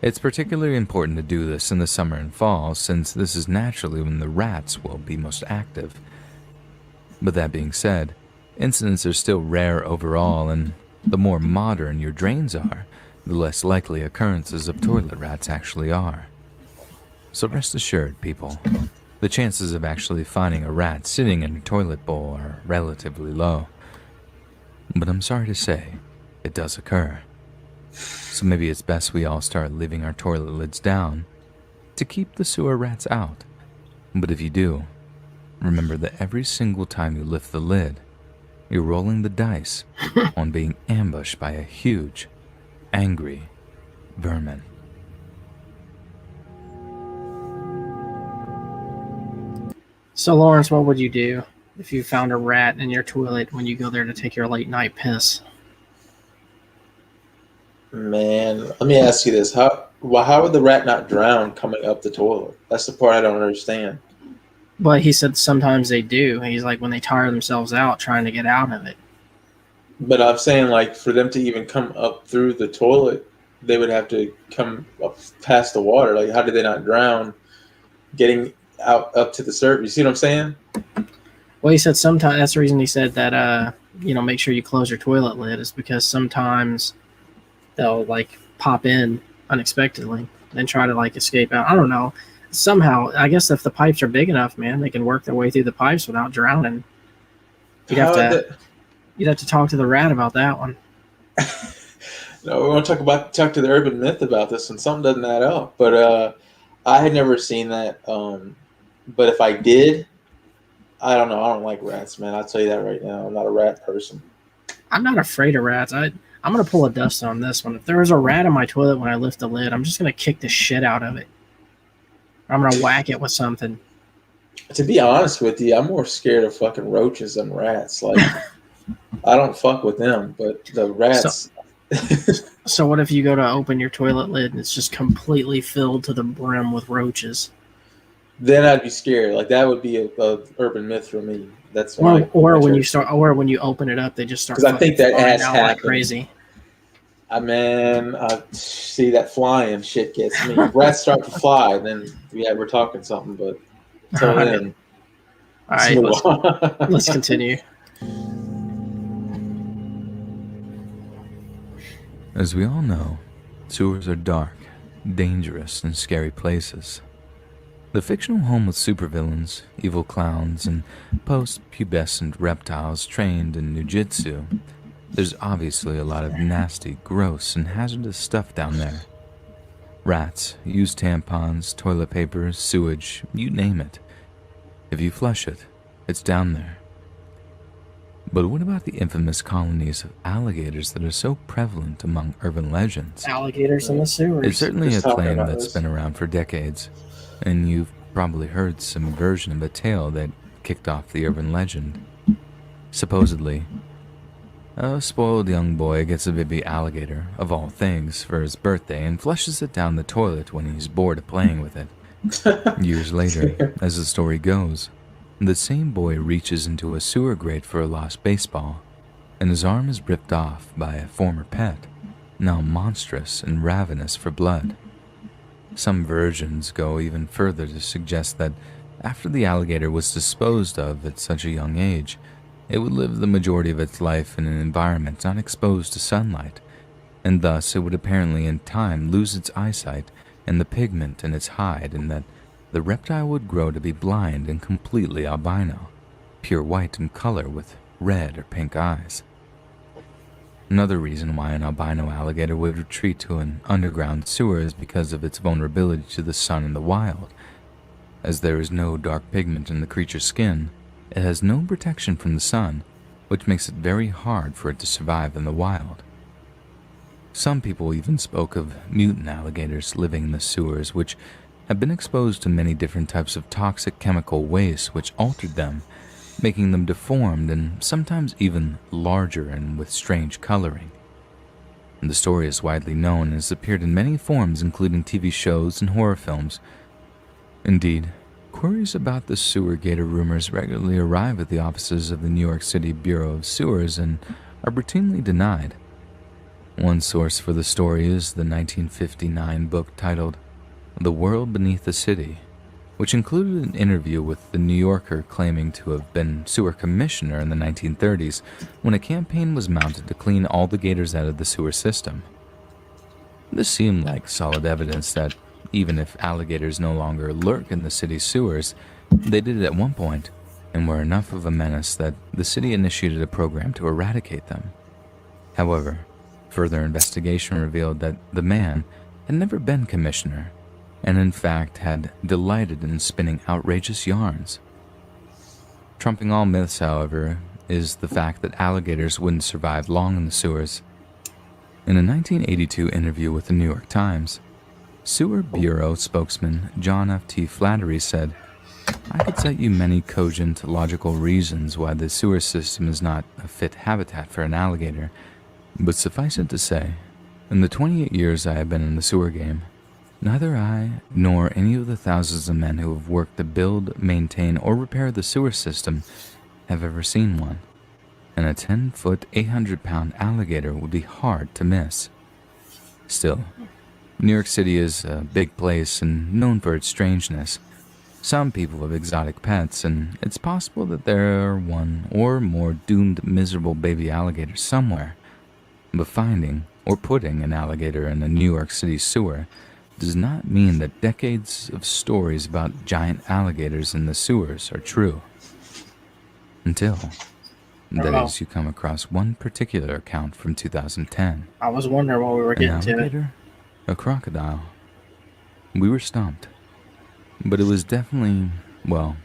It's particularly important to do this in the summer and fall, since this is naturally when the rats will be most active. But that being said, incidents are still rare overall, and the more modern your drains are, the less likely occurrences of toilet rats actually are. So rest assured, people, the chances of actually finding a rat sitting in your toilet bowl are relatively low. But I'm sorry to say, it does occur. So maybe it's best we all start leaving our toilet lids down to keep the sewer rats out. But if you do, remember that every single time you lift the lid, you're rolling the dice on being ambushed by a huge, angry vermin. So, Lawrence, what would you do if you found a rat in your toilet when you go there to take your late night piss? Man, let me ask you this: how would the rat not drown coming up the toilet? That's the part I don't understand. But he said sometimes they do. He's like when they tire themselves out trying to get out of it. But I'm saying, like, for them to even come up through the toilet, they would have to come up past the water. Like, how did they not drown getting out up to the surface? You see what I'm saying? Well, he said sometimes that's the reason he said that make sure you close your toilet lid is because sometimes they'll like pop in unexpectedly and try to like escape out. I don't know. Somehow, I guess if the pipes are big enough, man, they can work their way through the pipes without drowning. You'd have to talk to the rat about that one. No, we want to talk to the urban myth about this, and something doesn't add up. But I had never seen that. But if I did, I don't know. I don't like rats, man. I'll tell you that right now. I'm not a rat person. I'm not afraid of rats. I'm going to pull a Dustin on this one. If there was a rat in my toilet when I lift the lid, I'm just going to kick the shit out of it. I'm going to whack it with something. To be honest with you, I'm more scared of fucking roaches than rats. Like, I don't fuck with them, but the rats, So what if you go to open your toilet lid and it's just completely filled to the brim with roaches? Then I'd be scared. Like that would be a urban myth for me. That's Or my when you church. start, or when you open it up, they just start Because I fucking think that flying has out like happened. crazy. See that flying shit gets me. Rats start to fly, then we're talking something. But until All then, right, let's move on. let's continue. As we all know, sewers are dark, dangerous, and scary places. The fictional home of supervillains, evil clowns, and post-pubescent reptiles trained in nujitsu, there's obviously a lot of nasty, gross, and hazardous stuff down there. Rats, used tampons, toilet paper, sewage, you name it. If you flush it, it's down there. But what about the infamous colonies of alligators that are so prevalent among urban legends? Alligators in the sewers. It's certainly a Just talking claim about that's this. been around for decades, and you've probably heard some version of a tale that kicked off the urban legend. Supposedly, a spoiled young boy gets a baby alligator, of all things, for his birthday and flushes it down the toilet when he's bored of playing with it. Years later, as the story goes, the same boy reaches into a sewer grate for a lost baseball, and his arm is ripped off by a former pet, now monstrous and ravenous for blood. Some versions go even further to suggest that after the alligator was disposed of at such a young age, it would live the majority of its life in an environment not exposed to sunlight, and thus it would apparently in time lose its eyesight and the pigment in its hide, and that the reptile would grow to be blind and completely albino, pure white in color with red or pink eyes. Another reason why an albino alligator would retreat to an underground sewer is because of its vulnerability to the sun in the wild. As there is no dark pigment in the creature's skin, it has no protection from the sun, which makes it very hard for it to survive in the wild. Some people even spoke of mutant alligators living in the sewers, which have been exposed to many different types of toxic chemical waste which altered them, making them deformed and sometimes even larger and with strange coloring. The story is widely known and has appeared in many forms, including TV shows and horror films. Indeed, queries about the sewer gator rumors regularly arrive at the offices of the New York City Bureau of Sewers and are routinely denied. One source for the story is the 1959 book titled The World Beneath the City, which included an interview with the New Yorker claiming to have been sewer commissioner in the 1930s when a campaign was mounted to clean all the gators out of the sewer system. This seemed like solid evidence that even if alligators no longer lurk in the city's sewers, they did at one point and were enough of a menace that the city initiated a program to eradicate them. However, further investigation revealed that the man had never been commissioner, and in fact had delighted in spinning outrageous yarns. Trumping all myths, however, is the fact that alligators wouldn't survive long in the sewers. In a 1982 interview with the New York Times, Sewer Bureau spokesman John F. T. Flattery said, "I could cite you many cogent, logical reasons why the sewer system is not a fit habitat for an alligator, but suffice it to say, in the 28 years I have been in the sewer game, neither I nor any of the thousands of men who have worked to build, maintain, or repair the sewer system have ever seen one, and a 10-foot, 800-pound alligator would be hard to miss. Still, New York City is a big place and known for its strangeness. Some people have exotic pets, and it's possible that there are one or more doomed, miserable baby alligators somewhere. But finding or putting an alligator in a New York City sewer does not mean that decades of stories about giant alligators in the sewers are true. Until, that is, you come across one particular account from 2010. I was wondering what we were getting An to. alligator? A crocodile? We were stumped. But it was definitely, well,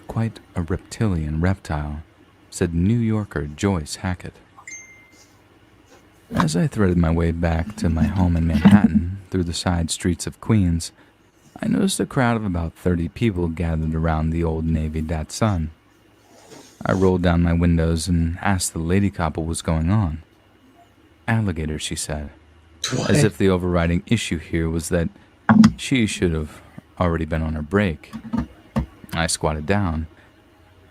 quite a reptilian reptile, said New Yorker Joyce Hackett. As I threaded my way back to my home in Manhattan through the side streets of Queens, I noticed a crowd of about 30 people gathered around the old Navy Datsun. I rolled down my windows and asked the lady cop what was going on. alligators, she said, What? as if the overriding issue here was that she should have already been on her break. I squatted down,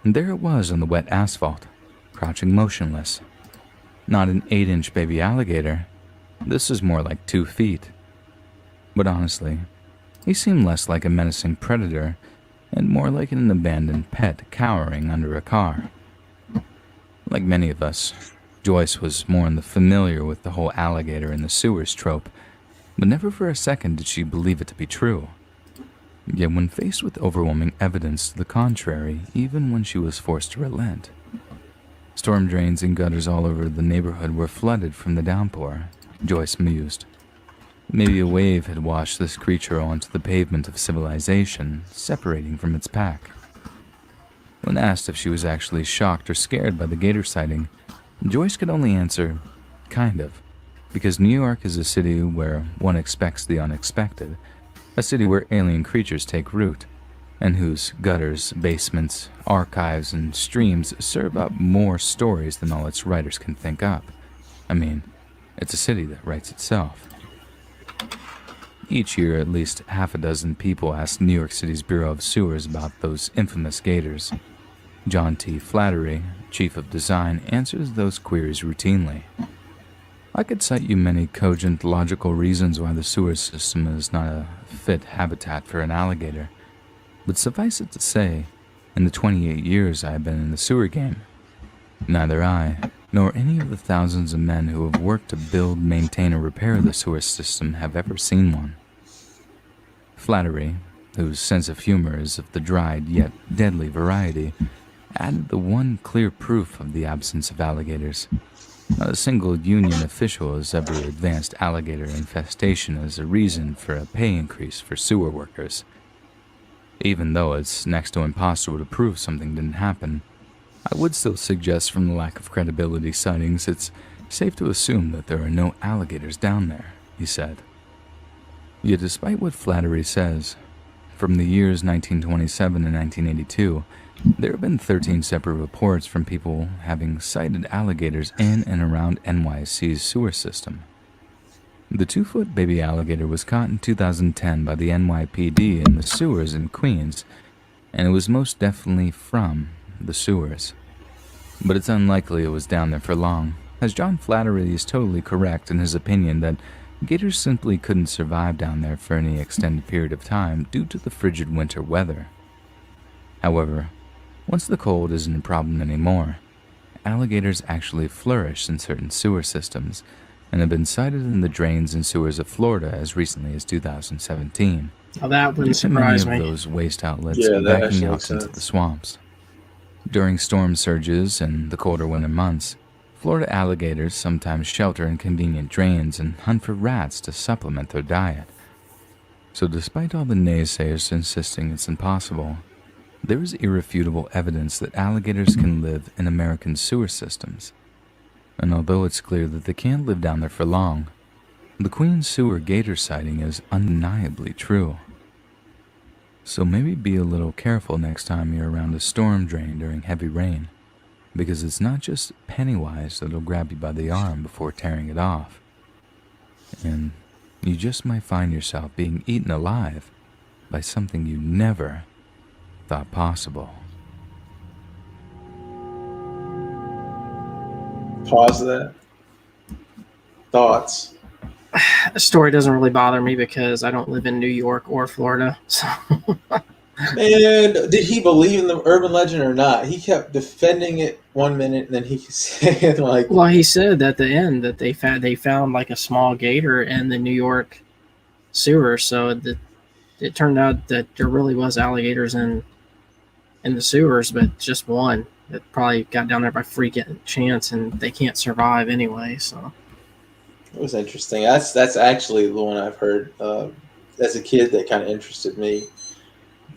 and there it was on the wet asphalt, crouching motionless. Not an 8-inch baby alligator. This is more like 2 feet. But honestly, he seemed less like a menacing predator and more like an abandoned pet cowering under a car. Like many of us, Joyce was more familiar with the whole alligator in the sewers trope, but never for a second did she believe it to be true. Yet when faced with overwhelming evidence to the contrary, even when she was forced to relent, storm drains and gutters all over the neighborhood were flooded from the downpour, Joyce mused. Maybe a wave had washed this creature onto the pavement of civilization, separating from its pack. When asked if she was actually shocked or scared by the gator sighting, Joyce could only answer, kind of, because New York is a city where one expects the unexpected, a city where alien creatures take root, and whose gutters, basements, archives, and streams serve up more stories than all its writers can think up. I mean, it's a city that writes itself. Each year, at least half a dozen people ask New York City's Bureau of Sewers about those infamous gators. John T. Flattery, chief of design, answers those queries routinely. I could cite you many cogent, logical reasons why the sewer system is not a fit habitat for an alligator, but suffice it to say, in the 28 years I have been in the sewer game, neither I, nor any of the thousands of men who have worked to build, maintain, or repair the sewer system have ever seen one. Flattery, whose sense of humor is of the dried yet deadly variety, added the one clear proof of the absence of alligators. Not a single union official has ever advanced alligator infestation as a reason for a pay increase for sewer workers. Even though it's next to impossible to prove something didn't happen, I would still suggest from the lack of credibility sightings, it's safe to assume that there are no alligators down there, he said. Yet despite what Flattery says, from the years 1927 and 1982, there have been 13 separate reports from people having sighted alligators in and around NYC's sewer system. The 2-foot baby alligator was caught in 2010 by the NYPD in the sewers in Queens, and it was most definitely from the sewers. But it's unlikely it was down there for long, as John Flattery is totally correct in his opinion that gators simply couldn't survive down there for any extended period of time due to the frigid winter weather. However, once the cold isn't a problem anymore, alligators actually flourish in certain sewer systems and have been sighted in the drains and sewers of Florida as recently as 2017. Oh, that wouldn't surprise many me. of those waste outlets Yeah, that backing actually out makes into sense. the swamps. During storm surges and the colder winter months, Florida alligators sometimes shelter in convenient drains and hunt for rats to supplement their diet. So despite all the naysayers insisting it's impossible, there is irrefutable evidence that alligators can live in American sewer systems. And although it's clear that they can't live down there for long, the Queens sewer gator sighting is undeniably true. So maybe be a little careful next time you're around a storm drain during heavy rain, because it's not just Pennywise that'll grab you by the arm before tearing it off. And you just might find yourself being eaten alive by something you never thought possible. Pause that. Thoughts. The story doesn't really bother me because I don't live in New York or Florida. So Man, did he believe in the urban legend or not? He kept defending it one minute, and then he said, like, well, he said at the end that they found like a small gator in the New York sewer. So it turned out that there really was alligators in the sewers, but just one that probably got down there by freaking chance, and they can't survive anyway. So it was interesting. That's actually the one I've heard as a kid that kind of interested me,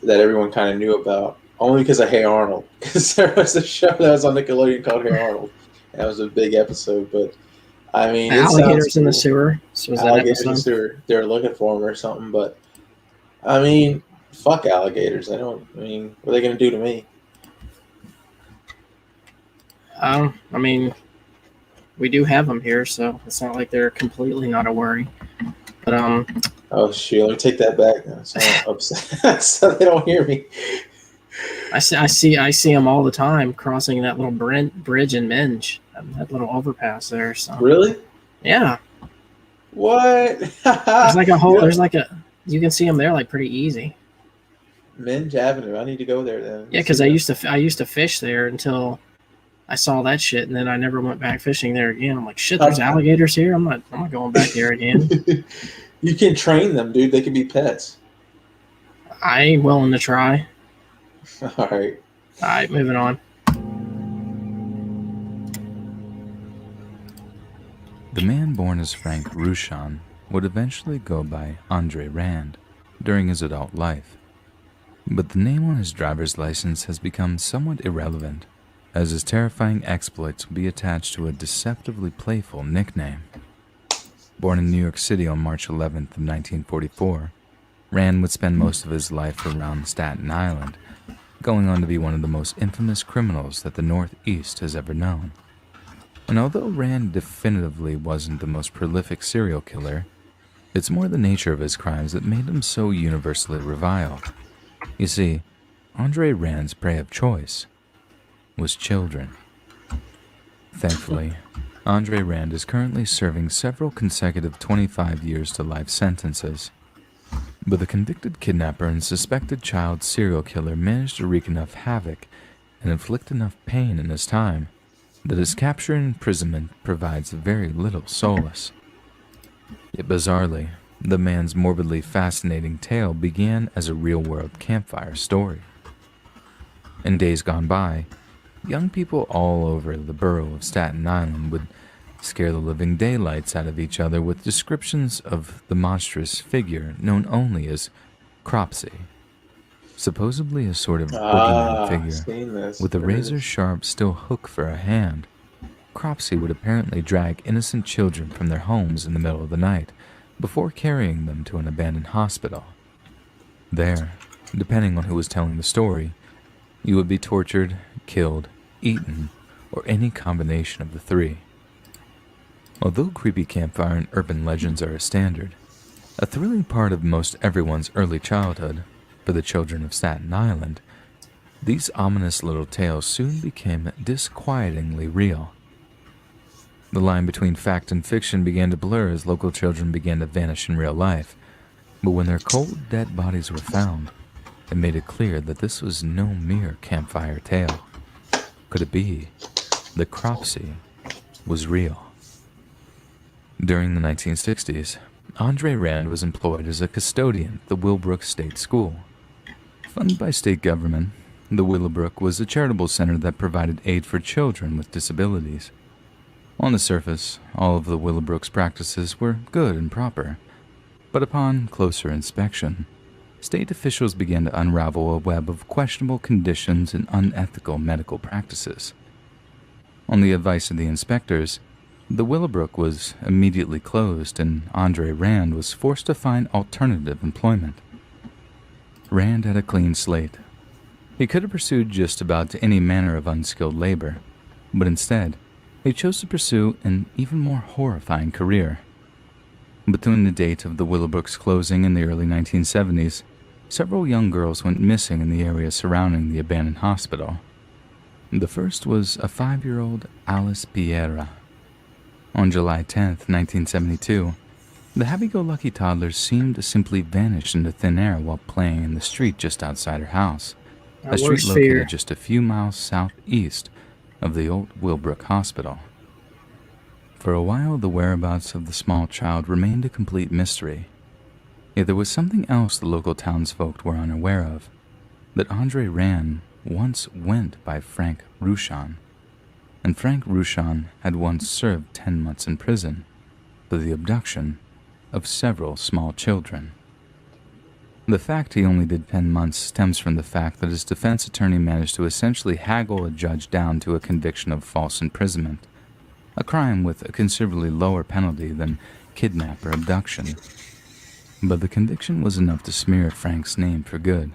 that everyone kind of knew about, only because of Hey Arnold. Because there was a show that was on Nickelodeon called Hey Arnold, and that was a big episode. But I mean, it alligators sounds in the cool. sewer. So was that Alligators in the episode? sewer. They were looking for them or something. But I mean, fuck alligators. I mean, what are they gonna do to me? I mean, we do have them here, so it's not like they're completely not a worry. But Oh shoot! Let me take that back. So I'm upset, so they don't hear me. I see them all the time crossing that little bridge in Minge, that little overpass there. So Really? yeah, What? there's like a whole. There's like a. You can see them there like pretty easy. Minge Avenue. I need to go there then. Yeah, because I used to fish there until I saw that shit, and then I never went back fishing there again. I'm like, shit, there's alligators here. I'm not going back there again. You can train them, dude. They can be pets. I ain't willing to try. All right. All right, moving on. The man born as Frank Rushan would eventually go by Andre Rand during his adult life. But the name on his driver's license has become somewhat irrelevant, as his terrifying exploits will be attached to a deceptively playful nickname. Born in New York City on March 11th of 1944, Rand would spend most of his life around Staten Island, going on to be one of the most infamous criminals that the Northeast has ever known. And although Rand definitively wasn't the most prolific serial killer, it's more the nature of his crimes that made him so universally reviled. You see, Andre Rand's prey of choice was children. Thankfully, Andre Rand is currently serving several consecutive 25 years to life sentences. But the convicted kidnapper and suspected child serial killer managed to wreak enough havoc and inflict enough pain in his time that his capture and imprisonment provides very little solace. Yet bizarrely, the man's morbidly fascinating tale began as a real-world campfire story. In days gone by, young people all over the borough of Staten Island would scare the living daylights out of each other with descriptions of the monstrous figure known only as Cropsy, supposedly a sort of boogeyman figure with a razor-sharp steel hook for a hand. Cropsy would apparently drag innocent children from their homes in the middle of the night before carrying them to an abandoned hospital. There, depending on who was telling the story, you would be tortured, killed, eaten, or any combination of the three. Although creepy campfire and urban legends are a standard, a thrilling part of most everyone's early childhood, for the children of Staten Island, these ominous little tales soon became disquietingly real. The line between fact and fiction began to blur as local children began to vanish in real life, but when their cold, dead bodies were found, it made it clear that this was no mere campfire tale. Could it be that Cropsy was real? During the 1960s, Andre Rand was employed as a custodian at the Willowbrook State School. Funded by state government, the Willowbrook was a charitable center that provided aid for children with disabilities. On the surface, all of the Willowbrook's practices were good and proper, but upon closer inspection, state officials began to unravel a web of questionable conditions and unethical medical practices. On the advice of the inspectors, the Willowbrook was immediately closed and Andre Rand was forced to find alternative employment. Rand had a clean slate. He could have pursued just about any manner of unskilled labor, but instead, he chose to pursue an even more horrifying career. Between the date of the Willowbrook's closing in the early 1970s, several young girls went missing in the area surrounding the abandoned hospital. The first was a 5-year-old Alice Piera. On July 10th, 1972, the happy-go-lucky toddler seemed to simply vanish into thin air while playing in the street just outside her house, a street located just a few miles southeast of the old Willowbrook Hospital. For a while, the whereabouts of the small child remained a complete mystery. Yet there was something else the local townsfolk were unaware of, that Andre Rand once went by Frank Rushan, and Frank Rushan had once served 10 months in prison for the abduction of several small children. The fact he only did 10 months stems from the fact that his defense attorney managed to essentially haggle a judge down to a conviction of false imprisonment, a crime with a considerably lower penalty than kidnap or abduction. But the conviction was enough to smear Frank's name for good,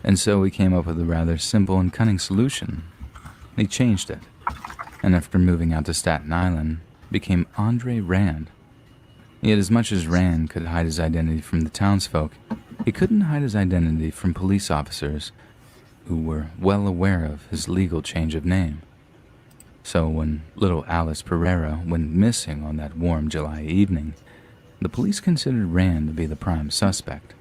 and so he came up with a rather simple and cunning solution. He changed it. and after moving out to Staten Island, became Andre Rand. Yet as much as Rand could hide his identity from the townsfolk, he couldn't hide his identity from police officers who were well aware of his legal change of name. So when little Alice Pereira went missing on that warm July evening, the police considered Rand to be the prime suspect.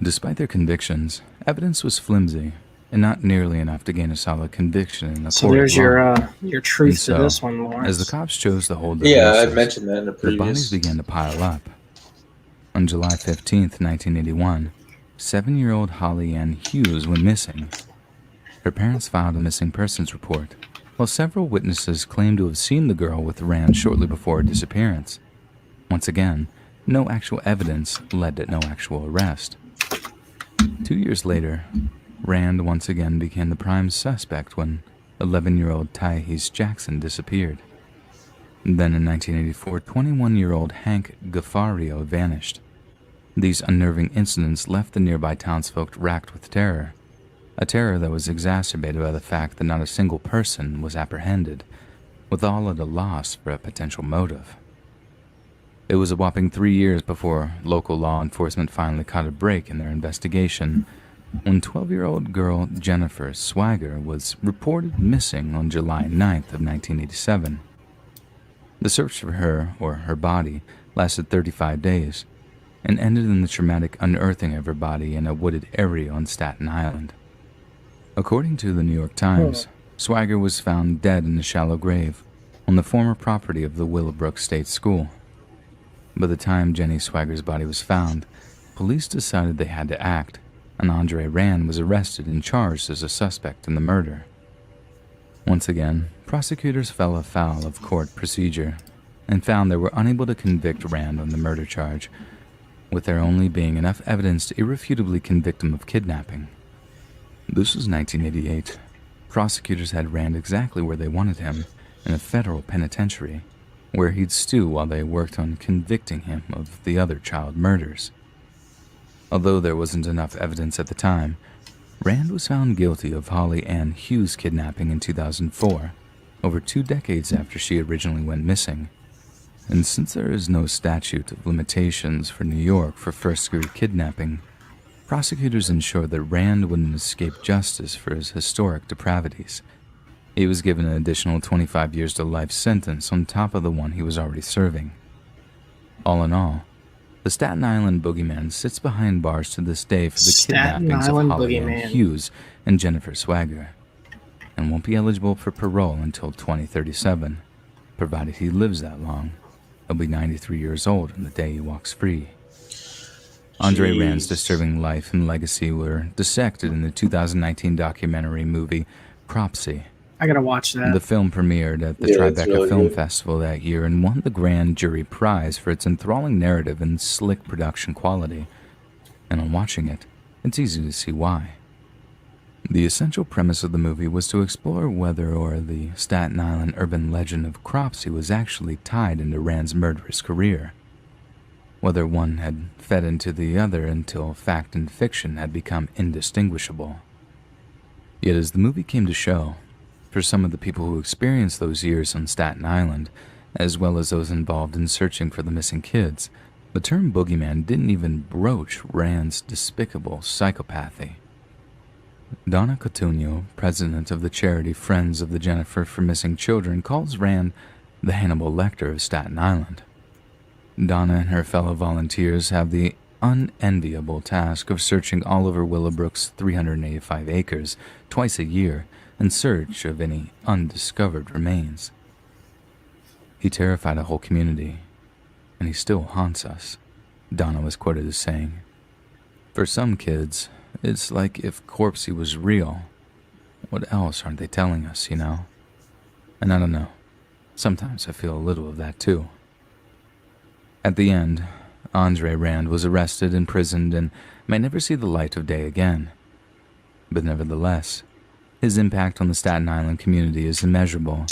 Despite their convictions, evidence was flimsy and not nearly enough to gain a solid conviction in a court. So there's your truth And to this one, Lawrence. as the cops chose to hold their Yeah, I horses, mentioned that in the the previous. bodies began to pile up. On July 15th, 1981, 7-year-old Holly Ann Hughes went missing. Her parents filed a missing persons report, while several witnesses claimed to have seen the girl with Rand shortly before her disappearance. Once again, no actual evidence led to no actual arrest. 2 years later, Rand once again became the prime suspect when 11-year-old Tyhees Jackson disappeared. Then in 1984, 21-year-old Hank Gaffario vanished. These unnerving incidents left the nearby townsfolk racked with terror, a terror that was exacerbated by the fact that not a single person was apprehended, with all at a loss for a potential motive. It was a whopping 3 years before local law enforcement finally caught a break in their investigation, when 12-year-old girl Jennifer Swagger was reported missing on July 9th of 1987. The search for her, or her body, lasted 35 days, and ended in the traumatic unearthing of her body in a wooded area on Staten Island. According to the New York Times, Swagger was found dead in a shallow grave on the former property of the Willowbrook State School. By the time Jenny Swagger's body was found, police decided they had to act, and Andre Rand was arrested and charged as a suspect in the murder. Once again, prosecutors fell afoul of court procedure and found they were unable to convict Rand on the murder charge, with there only being enough evidence to irrefutably convict him of kidnapping. This was 1988. Prosecutors had Rand exactly where they wanted him, in a federal penitentiary, where he'd stew while they worked on convicting him of the other child murders. Although there wasn't enough evidence at the time, Rand was found guilty of Holly Ann Hughes' kidnapping in 2004, over 2 decades after she originally went missing. And since there is no statute of limitations for New York for first-degree kidnapping, prosecutors ensured that Rand wouldn't escape justice for his historic depravities. He was given an additional 25 years to life sentence on top of the one he was already serving. All in all, the Staten Island boogeyman sits behind bars to this day for the Staten kidnappings of Island Holly Ann boogeyman. Hughes and Jennifer Swagger, and won't be eligible for parole until 2037, provided he lives that long. He'll be 93 years old on the day he walks free. Andre Rand's disturbing life and legacy were dissected in the 2019 documentary movie Cropsy. I gotta watch that. The film premiered at the Yeah, it's Tribeca really Film good. Festival that year and won the Grand Jury Prize for its enthralling narrative and slick production quality. And on watching it, it's easy to see why. The essential premise of the movie was to explore whether or the Staten Island urban legend of Cropsy was actually tied into Rand's murderous career. Whether one had fed into the other until fact and fiction had become indistinguishable. Yet as the movie came to show, for some of the people who experienced those years on Staten Island, as well as those involved in searching for the missing kids, the term boogeyman didn't even broach Rand's despicable psychopathy. Donna Coutinho, president of the charity Friends of the Jennifer for Missing Children, calls Rand the Hannibal Lecter of Staten Island. Donna and her fellow volunteers have the unenviable task of searching all over Willowbrook's 385 acres twice a year in search of any undiscovered remains. He terrified a whole community, and he still haunts us, Donna was quoted as saying. For some kids, it's like if Corpsey was real. What else aren't they telling us, you know? And I don't know. Sometimes I feel a little of that too. At the end, Andre Rand was arrested, imprisoned, and may never see the light of day again. But nevertheless, his impact on the Staten Island community is immeasurable,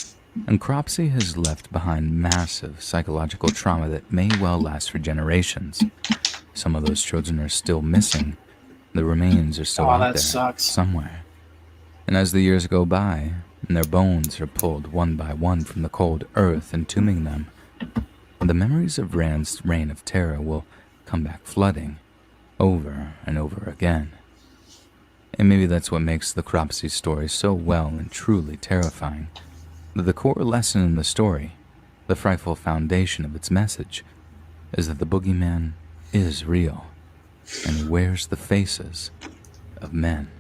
and Cropsey has left behind massive psychological trauma that may well last for generations. Some of those children are still missing. The remains are still out that there, sucks. somewhere. And as the years go by, and their bones are pulled one by one from the cold earth, entombing them, the memories of Rand's reign of terror will come back flooding over and over again. And maybe that's what makes the Cropsey story so well and truly terrifying. The core lesson in the story, the frightful foundation of its message, is that the boogeyman is real, and he wears the faces of men.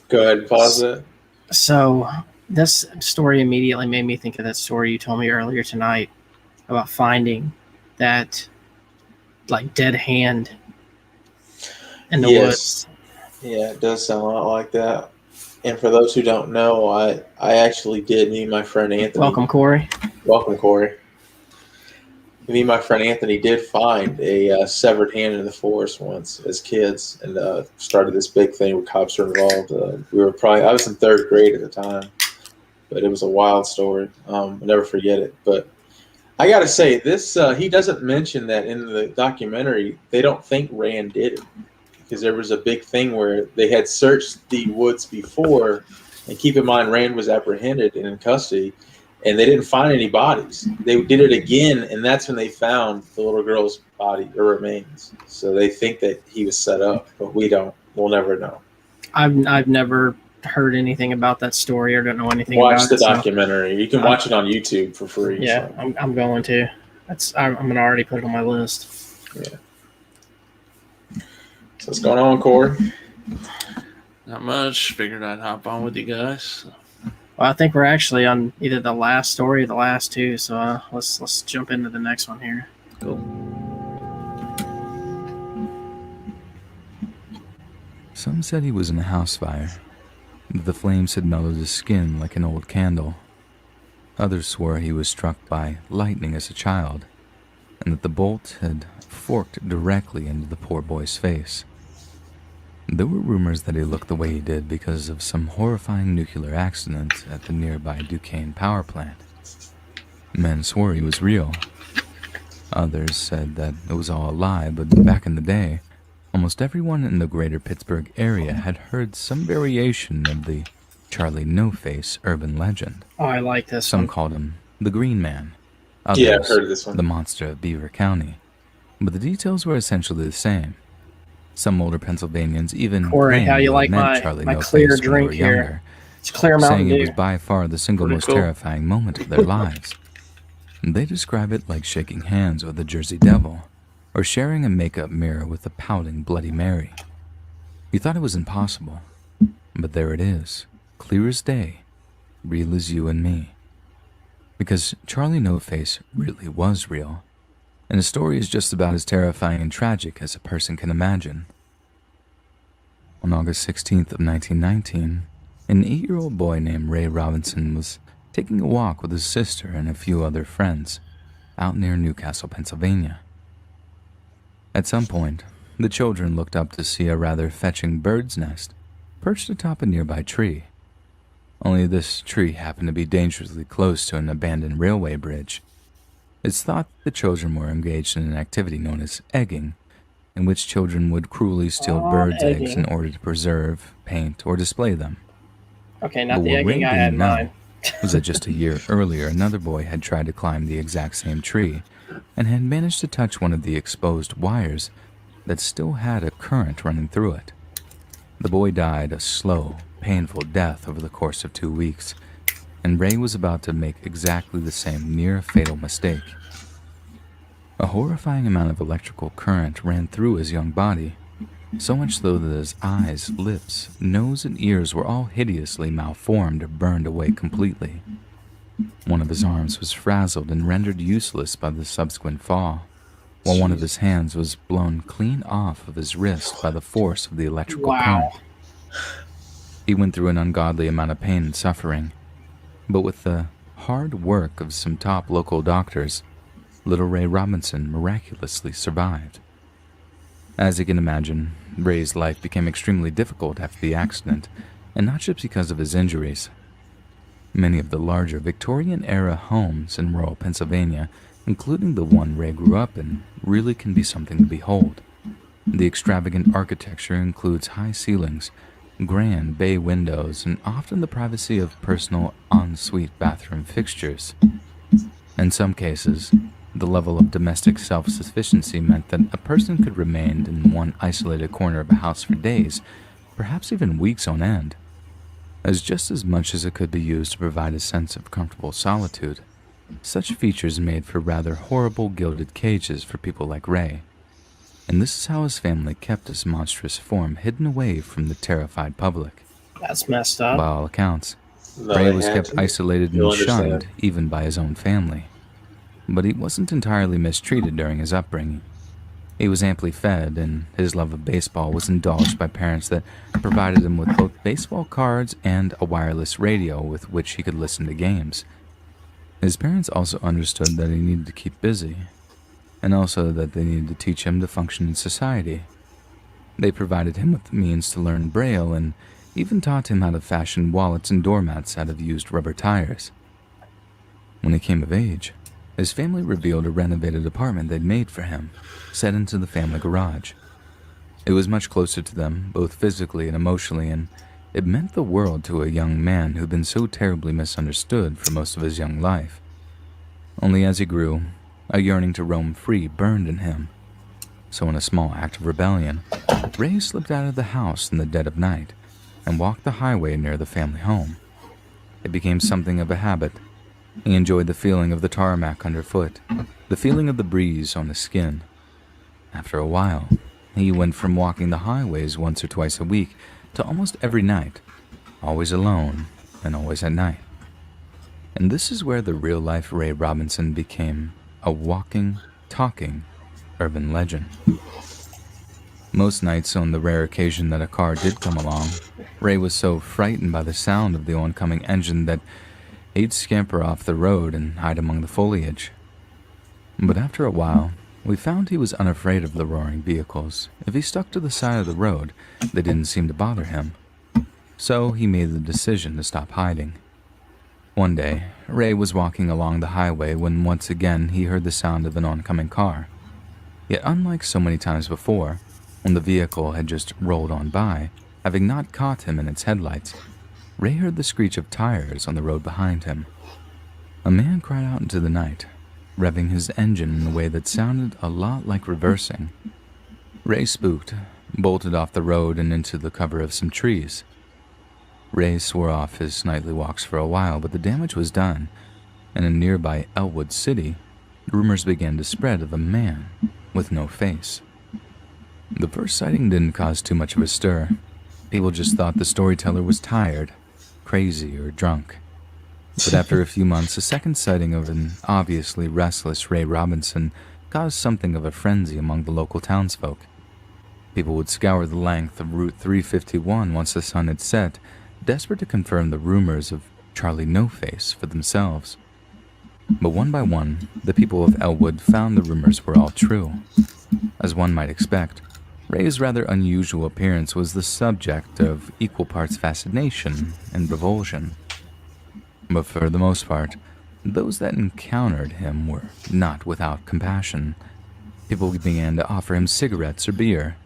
Go ahead and pause it. So this story immediately made me think of that story you told me earlier tonight about finding that like dead hand in the woods. Yeah, it does sound a lot like that. And for those who don't know, I actually did. Me and my friend Anthony. Welcome, Corey. Welcome, Corey. Me and my friend Anthony did find a severed hand in the forest once as kids, and started this big thing where cops were involved. I was in 3rd grade at the time, but it was a wild story. I'll never forget it. But I got to say, this he doesn't mention that in the documentary. They don't think Rand did it, because there was a big thing where they had searched the woods before, and keep in mind Rand was apprehended and in custody, and they didn't find any bodies. They did it again, and that's when they found the little girl's body or remains. So they think that he was set up, but we don't. We'll never know. I've never heard anything about that story or don't know anything about it. Watch the documentary. You can watch it on YouTube for free. Yeah, so. I'm going to. I'm going to already put it on my list. Yeah. So what's going on, Corey? Not much. Figured I'd hop on with you guys. Well, I think we're actually on either the last story or the last two, so let's jump into the next one here. Cool. Some said he was in a house fire, that the flames had mellowed his skin like an old candle. Others swore he was struck by lightning as a child, and that the bolt had forked directly into the poor boy's face. There were rumors that he looked the way he did because of some horrifying nuclear accident at the nearby Duquesne power plant. Men swore he was real. Others said that it was all a lie, but back in the day, almost everyone in the greater Pittsburgh area had heard some variation of the Charlie No-Face urban legend. Oh, I like this Some one. called him the Green Man. Others, Yeah, I've heard of this one. the Monster of Beaver County. But the details were essentially the same. Some older Pennsylvanians even Corey, claimed how you to have like met my Charlie clear No-Face when they drink were here? younger, It's Clear Mountain saying Dew. it was by far the single Pretty most cool. terrifying moment of their lives. They describe it like shaking hands with the Jersey Devil, or sharing a makeup mirror with a pouting Bloody Mary. You thought it was impossible, but there it is, clear as day, real as you and me. Because Charlie No-Face really was real, and his story is just about as terrifying and tragic as a person can imagine. On August 16th of 1919, an 8-year-old boy named Ray Robinson was taking a walk with his sister and a few other friends out near Newcastle, Pennsylvania. At some point, the children looked up to see a rather fetching bird's nest perched atop a nearby tree. Only this tree happened to be dangerously close to an abandoned railway bridge. It's thought the children were engaged in an activity known as egging, in which children would cruelly steal birds' eggs in egging. order to preserve, paint, or display them. Okay, not But the what egging Ray I had in didn't know mind. was that just a year earlier, another boy had tried to climb the exact same tree and had managed to touch one of the exposed wires that still had a current running through it. The boy died a slow, painful death over the course of 2 weeks, and Ray was about to make exactly the same near-fatal mistake. A horrifying amount of electrical current ran through his young body, so much so that his eyes, lips, nose, and ears were all hideously malformed or burned away completely. One of his arms was frazzled and rendered useless by the subsequent fall, while one of his hands was blown clean off of his wrist by the force of the electrical Wow. current. He went through an ungodly amount of pain and suffering, but with the hard work of some top local doctors, little Ray Robinson miraculously survived. As you can imagine, Ray's life became extremely difficult after the accident, and not just because of his injuries. Many of the larger Victorian-era homes in rural Pennsylvania, including the one Ray grew up in, really can be something to behold. The extravagant architecture includes high ceilings, grand bay windows, and often the privacy of personal ensuite bathroom fixtures. In some cases, the level of domestic self-sufficiency meant that a person could remain in one isolated corner of a house for days, perhaps even weeks on end, as just as much as it could be used to provide a sense of comfortable solitude. Such features made for rather horrible gilded cages for people like Ray. And this is how his family kept his monstrous form hidden away from the terrified public. That's messed up. By all accounts, No, Ray they was had kept to. isolated You'll and shunned understand. even by his own family. But he wasn't entirely mistreated during his upbringing. He was amply fed, and his love of baseball was indulged by parents that provided him with both baseball cards and a wireless radio with which he could listen to games. His parents also understood that he needed to keep busy, and also that they needed to teach him to function in society. They provided him with the means to learn Braille and even taught him how to fashion wallets and doormats out of used rubber tires. When he came of age, his family revealed a renovated apartment they'd made for him, set into the family garage. It was much closer to them, both physically and emotionally, and it meant the world to a young man who'd been so terribly misunderstood for most of his young life. Only as he grew, a yearning to roam free burned in him. So in a small act of rebellion, Ray slipped out of the house in the dead of night and walked the highway near the family home. It became something of a habit. He enjoyed the feeling of the tarmac underfoot, the feeling of the breeze on his skin. After a while, he went from walking the highways once or twice a week to almost every night, always alone and always at night. And this is where the real-life Ray Robinson became a walking, talking urban legend. Most nights, on the rare occasion that a car did come along, Ray was so frightened by the sound of the oncoming engine that he'd scamper off the road and hide among the foliage. But after a while, we found he was unafraid of the roaring vehicles. If he stuck to the side of the road, they didn't seem to bother him. So he made the decision to stop hiding. One day, Ray was walking along the highway when once again he heard the sound of an oncoming car. Yet unlike so many times before, when the vehicle had just rolled on by, having not caught him in its headlights, Ray heard the screech of tires on the road behind him. A man cried out into the night, revving his engine in a way that sounded a lot like reversing. Ray spooked, bolted off the road and into the cover of some trees. Ray swore off his nightly walks for a while, but the damage was done, and in nearby Elwood City, rumors began to spread of a man with no face. The first sighting didn't cause too much of a stir. People just thought the storyteller was tired, crazy, or drunk. But after a few months, a second sighting of an obviously restless Ray Robinson caused something of a frenzy among the local townsfolk. People would scour the length of Route 351 once the sun had set, desperate to confirm the rumors of Charlie No-Face for themselves. But one by one, the people of Elwood found the rumors were all true. As one might expect, Ray's rather unusual appearance was the subject of equal parts fascination and revulsion. But for the most part, those that encountered him were not without compassion. People began to offer him cigarettes or beer,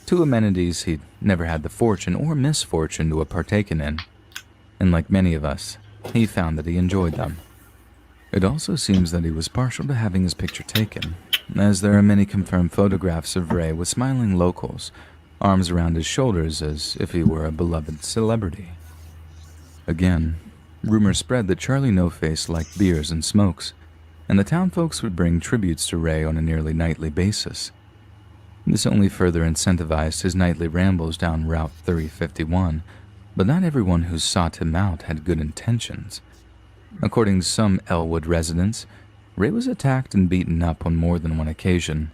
two amenities he'd never had the fortune or misfortune to have partaken in. And like many of us, he found that he enjoyed them. It also seems that he was partial to having his picture taken, as there are many confirmed photographs of Ray with smiling locals, arms around his shoulders as if he were a beloved celebrity. Again, rumors spread that Charlie No-Face liked beers and smokes, and the town folks would bring tributes to Ray on a nearly nightly basis. This only further incentivized his nightly rambles down Route 351, but not everyone who sought him out had good intentions. According to some Elwood residents, Ray was attacked and beaten up on more than one occasion.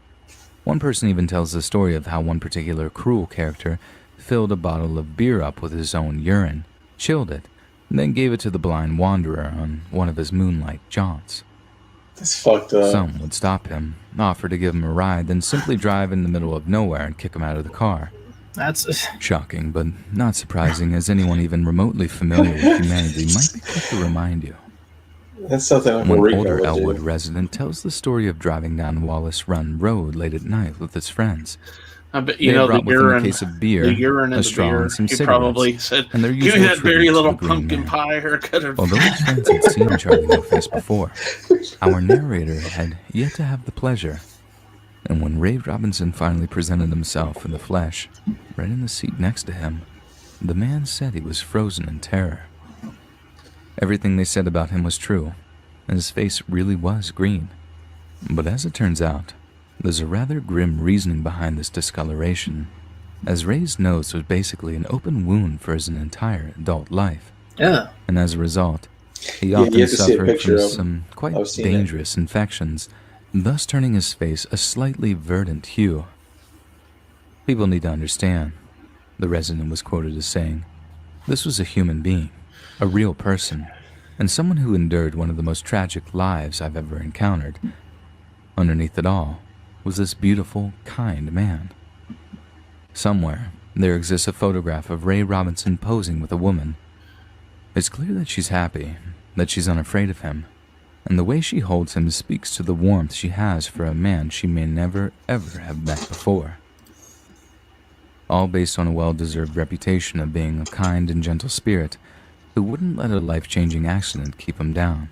One person even tells the story of how one particular cruel character filled a bottle of beer up with his own urine, chilled it, and then gave it to the blind wanderer on one of his moonlight jaunts. That's fucked up. Some would stop him, offer to give him a ride, then simply drive in the middle of nowhere and kick him out of the car. That's Shocking, but not surprising, as anyone even remotely familiar with humanity might be quick to remind you. That's something like One Rico older would Elwood do. resident tells the story of driving down Wallace Run Road late at night with his friends, I bet They had brought with them a case of beer, the urine a and the straw, beer. and some He cigarettes, probably said, and their "Give me usual that very tribute to little the Green pumpkin Man. pie haircut." Although his friends had seen Charlie No Face before, our narrator had yet to have the pleasure. And when Ray Robinson finally presented himself in the flesh, right in the seat next to him, the man said he was frozen in terror. Everything they said about him was true, and his face really was green. But as it turns out, there's a rather grim reasoning behind this discoloration, as Ray's nose was basically an open wound for his entire adult life. Yeah. And as a result, he Yeah, you often have to see a suffered picture from of him. some quite I've seen it. dangerous infections, thus turning his face a slightly verdant hue. People need to understand, the resident was quoted as saying, this was a human being, a real person, and someone who endured one of the most tragic lives I've ever encountered. Underneath it all was this beautiful, kind man. Somewhere, there exists a photograph of Ray Robinson posing with a woman. It's clear that she's happy, that she's unafraid of him, and the way she holds him speaks to the warmth she has for a man she may never, ever have met before. All based on a well-deserved reputation of being a kind and gentle spirit who wouldn't let a life-changing accident keep him down.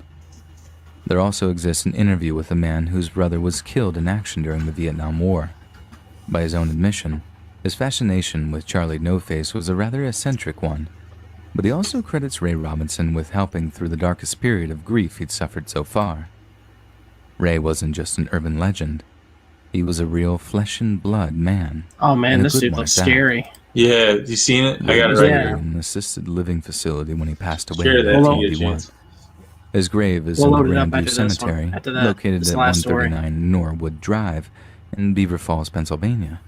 There also exists an interview with a man whose brother was killed in action during the Vietnam War. By his own admission, his fascination with Charlie No Face was a rather eccentric one, but he also credits Ray Robinson with helping through the darkest period of grief he'd suffered so far. Ray wasn't just an urban legend. He was a real flesh and blood man. Oh man, And a this good dude one looks at that. scary. Yeah, you seen it? I Ray got it was right Yeah. here. in an assisted living facility when he passed away Share in that if you get a 1981. chance. His grave is We'll in the load it up Grandview after this one, Cemetery, after that. located This at last story. 139 Norwood Drive in Beaver Falls, Pennsylvania.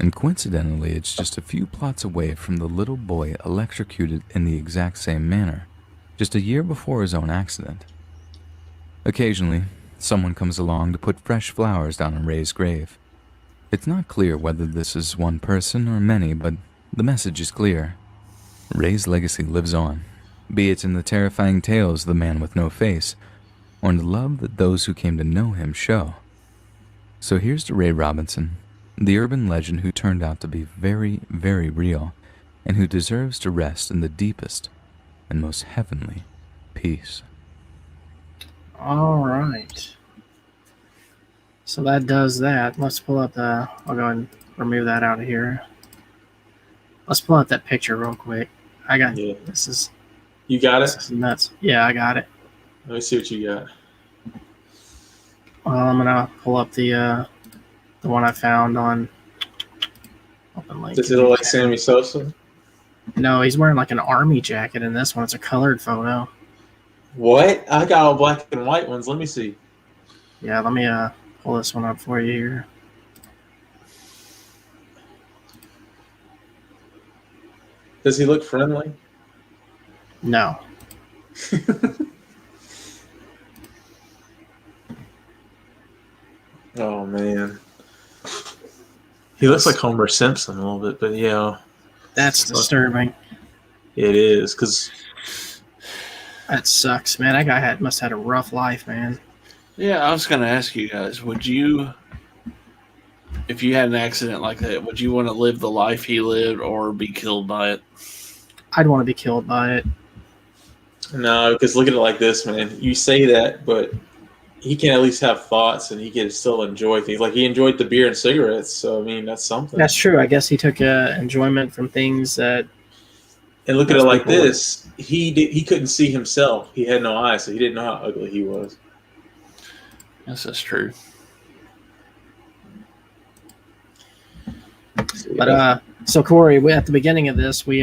And coincidentally, it's just a few plots away from the little boy electrocuted in the exact same manner, just a year before his own accident. Occasionally, someone comes along to put fresh flowers down on Ray's grave. It's not clear whether this is one person or many, but the message is clear. Ray's legacy lives on, be it in the terrifying tales of the man with no face, or in the love that those who came to know him show. So here's to Ray Robinson, the urban legend who turned out to be very, very real, and who deserves to rest in the deepest and most heavenly peace. All right. So that does that. Let's pull up the. I'll go ahead and remove that out of here. Let's pull up that picture real quick. I got Yeah. this is You got this it? is nuts. Yeah, I got it. Let me see what you got. Well, I'm gonna pull up the one I found on. Open link. Does it look like Sammy Sosa? No, he's wearing like an army jacket in this one. It's a colored photo. What? I got all black and white ones. Let me see. Yeah, let me pull this one up for you here. Does he look friendly? No. Oh man, he looks like Homer Simpson a little bit, but yeah, That's disturbing. it is because That sucks, man. That guy must have had a rough life, man. Yeah, I was going to ask you guys, would you, if you had an accident like that, would you want to live the life he lived or be killed by it? I'd want to be killed by it. no, because look at it like this, man. You say that, but he can at least have thoughts and he can still enjoy things. Like he enjoyed the beer and cigarettes, so I mean that's something. That's true. I guess he took enjoyment from things that. And look at it Most like people this: he couldn't see himself. He had no eyes, so he didn't know how ugly he was. Yes, that's true. But so Corey, at the beginning of this, we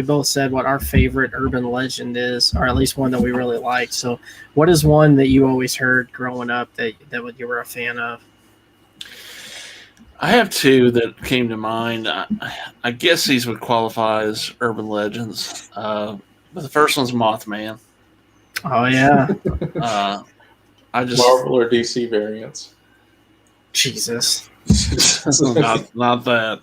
both said what our favorite urban legend is, or at least one that we really liked. So, what is one that you always heard growing up that you were a fan of? I have two that came to mind. I guess these would qualify as urban legends. But the first one's Mothman. Oh yeah, I just Marvel or DC variants. Jesus. not that.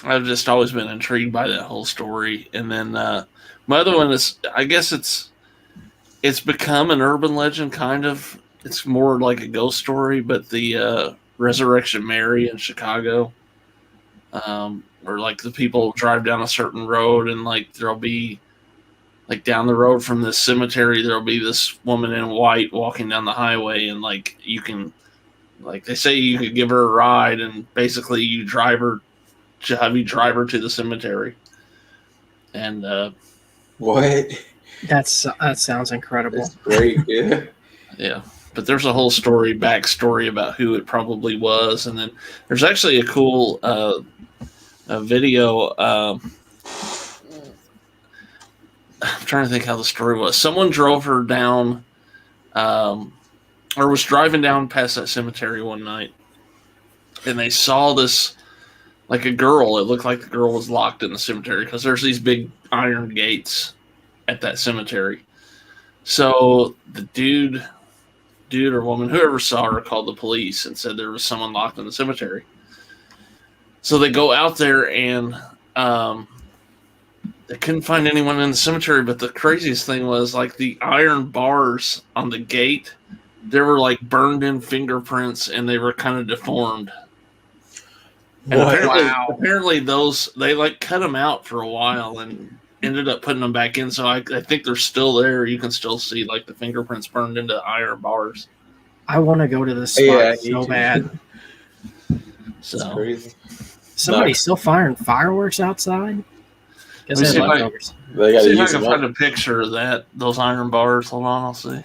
I've just always been intrigued by that whole story. And then my other one is, I guess it's become an urban legend, kind of. It's more like a ghost story, but the Resurrection Mary in Chicago, where like the people drive down a certain road and like there'll be like down the road from this cemetery there'll be this woman in white walking down the highway, and like you can, like they say you could give her a ride, and basically you drive her to the cemetery. And What? That sounds incredible. That's great. Yeah. yeah, but there's a whole backstory about who it probably was, and then there's actually a cool a video. I'm trying to think how the story was. Someone drove her down, or was driving down past that cemetery one night, and they saw this, like a girl. It looked like the girl was locked in the cemetery because there's these big iron gates at that cemetery. So the dude or woman, whoever saw her, called the police and said there was someone locked in the cemetery. So they go out there and they couldn't find anyone in the cemetery. But the craziest thing was, like, the iron bars on the gate, there were like burned in fingerprints and they were kind of deformed. And apparently they like cut them out for a while and ended up putting them back in. So I think they're still there. You can still see like the fingerprints burned into iron bars. I want to go to this spot so bad. So that's crazy. Somebody's still firing fireworks outside. Let me see if I can find up. a picture of those iron bars. Hold on, I'll see.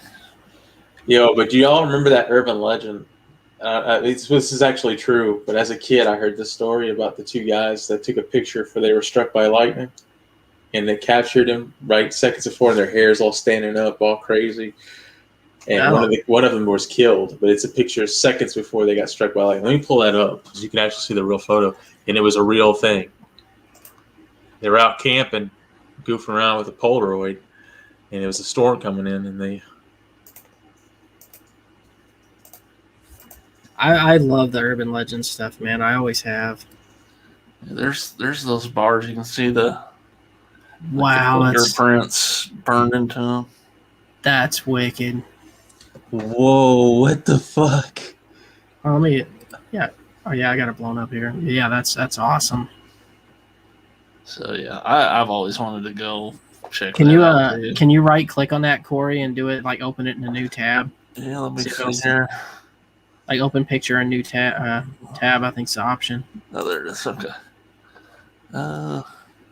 But do y'all remember that urban legend? This is actually true, but as a kid, I heard this story about the two guys that took a picture they were struck by lightning, and they captured them right seconds before, and their hair's all standing up, all crazy. And one of them was killed, but it's a picture seconds before they got struck by lightning. Let me pull that up because you can actually see the real photo, and it was a real thing. They were out camping, goofing around with a Polaroid, and it was a storm coming in, and they. I love the urban legend stuff, man. I always have. There's those bars. You can see the fingerprints burned into them. That's wicked. Whoa! What the fuck? Oh, I got it blown up here. Yeah, that's awesome. So yeah, I've always wanted to go check. Can you can you right click on that, Corey, and do it like open it in a new tab? Yeah, let me see here. Like open picture and new tab. I think's the option. Oh, there it is. Okay.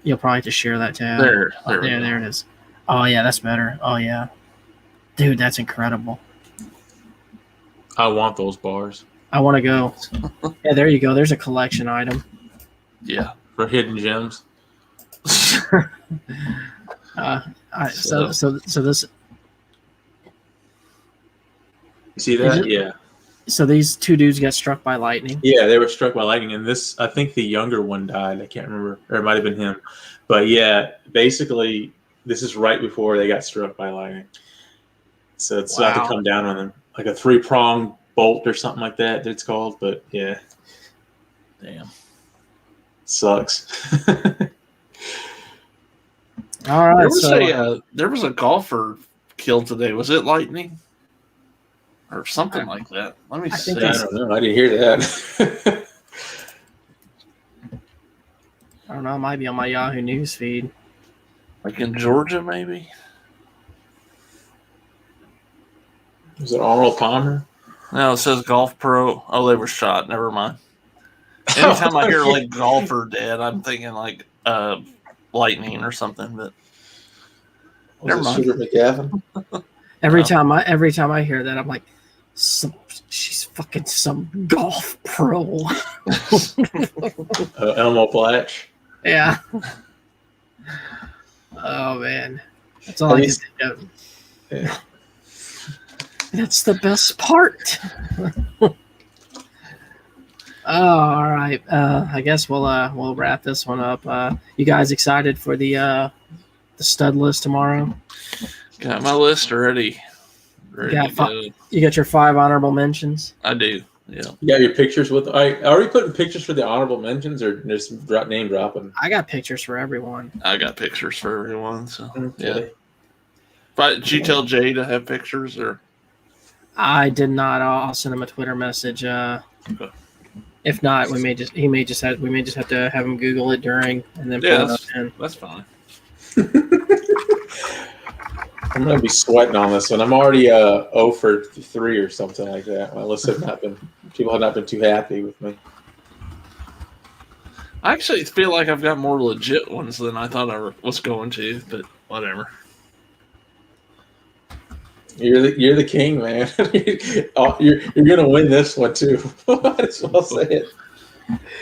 You'll probably have to share that tab. There it is. Oh yeah, that's better. Oh yeah, dude, that's incredible. I want those bars. I want to go. Yeah, there you go. There's a collection item. Yeah, for hidden gems. So this. You see that? Yeah. So these two dudes got struck by lightning? Yeah, they were struck by lightning. And this, I think the younger one died. I can't remember. Or it might have been him. But yeah, basically, this is right before they got struck by lightning. So it's about to come down on them. Like a 3-pronged bolt or something like that, it's called. But yeah. Damn. Sucks. All right. There was a golfer killed today. Was it lightning? Or something like that. Let me see. I don't know. I didn't hear that. I don't know. It might be on my Yahoo News feed. Like in Georgia, maybe? Was it Arnold Palmer? No, it says golf pro. Oh, they were shot. Never mind. Anytime I hear like golfer dead, I'm thinking like lightning or something. But never mind. Sugar McGavin? Every time I hear that, I'm like, she's fucking some golf pro. Elmo Blatch. Yeah. Oh man, that's all I can think of. Yeah. That's the best part. Oh, all right. I guess we'll wrap this one up. You guys excited for the stud list tomorrow? Got my list already. You got your 5 honorable mentions? I do. Yeah. You got your pictures with? Are we putting pictures for the honorable mentions or just name dropping? I got pictures for everyone. I got pictures for everyone. So okay. Yeah. But did you tell Jay to have pictures or? I did not. I'll send him a Twitter message. Okay. If not, we may just have to have him Google it during and then pull it up. And that's fine. I'm gonna be sweating on this one. I'm already 0 for 3 or something like that. My lists have not been. People have not been too happy with me. I actually feel like I've got more legit ones than I thought I was going to, but whatever. You're the king, man. you're gonna win this one too. Might as well say it.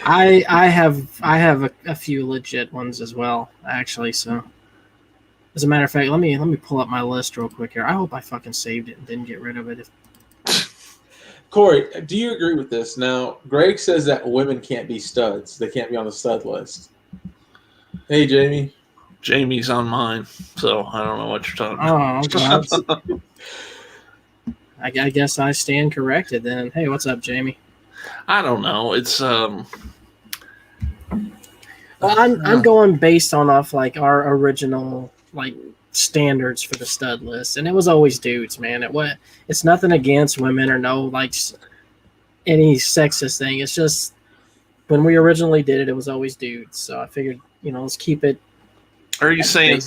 I have a few legit ones as well, actually. So, as a matter of fact, let me pull up my list real quick here. I hope I fucking saved it and didn't get rid of it. Corey, do you agree with this? Now, Greg says that women can't be studs. They can't be on the stud list. Hey, Jamie. Jamie's on mine, so I don't know what you're talking about. Oh, I guess I stand corrected then. Hey, what's up, Jamie? I don't know. It's Well, I'm going based on like our original like standards for the stud list, and it was always dudes, man. It's nothing against women or no like any sexist thing. It's just when we originally did it, it was always dudes. So I figured, let's keep it. Are you saying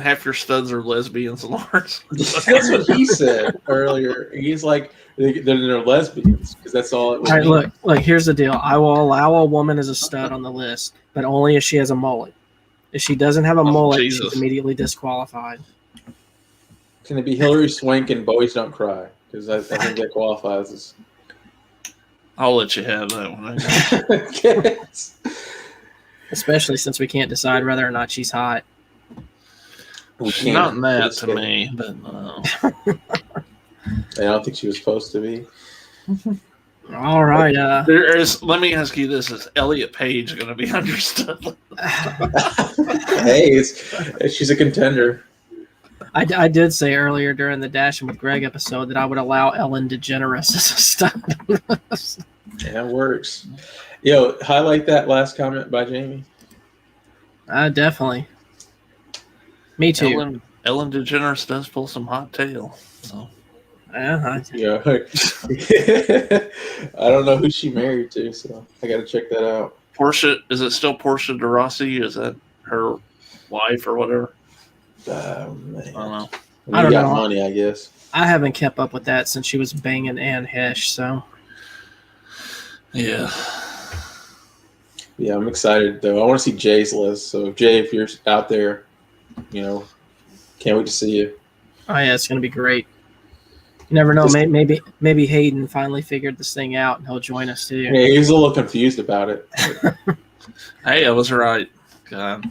half your studs are lesbians, Lawrence? That's what he said earlier. He's like they're lesbians because that's all it was. All right, look. Here's the deal. I will allow a woman as a stud on the list, but only if she has a mullet. If she doesn't have a mullet, she's immediately disqualified. Can it be Hillary Swank and Boys Don't Cry? Because I think that qualifies as. I'll let you have that one. Especially since we can't decide whether or not she's hot. She's not that to me, but I don't think she was supposed to be. All right. Let me ask you this: is Elliot Page going to be on your stud list? Hey, she's a contender. I did say earlier during the Dashing with Greg episode that I would allow Ellen DeGeneres as a stud. Yeah, it works. Yo, highlight that last comment by Jamie. Definitely. Me too. Ellen DeGeneres does pull some hot tail. So. Yeah. I don't know who she married to, so I got to check that out. Portia, is it still Portia de Rossi? Is that her wife or whatever? Man. I don't know. I don't know. Money, I guess. I haven't kept up with that since she was banging Anne Hesh, so. Yeah. Yeah, I'm excited though. I want to see Jay's list. So Jay, if you're out there, can't wait to see you. Oh yeah, it's gonna be great. You never know. Maybe Hayden finally figured this thing out and he'll join us too. Yeah, he was a little confused about it. Hey, I was right. God.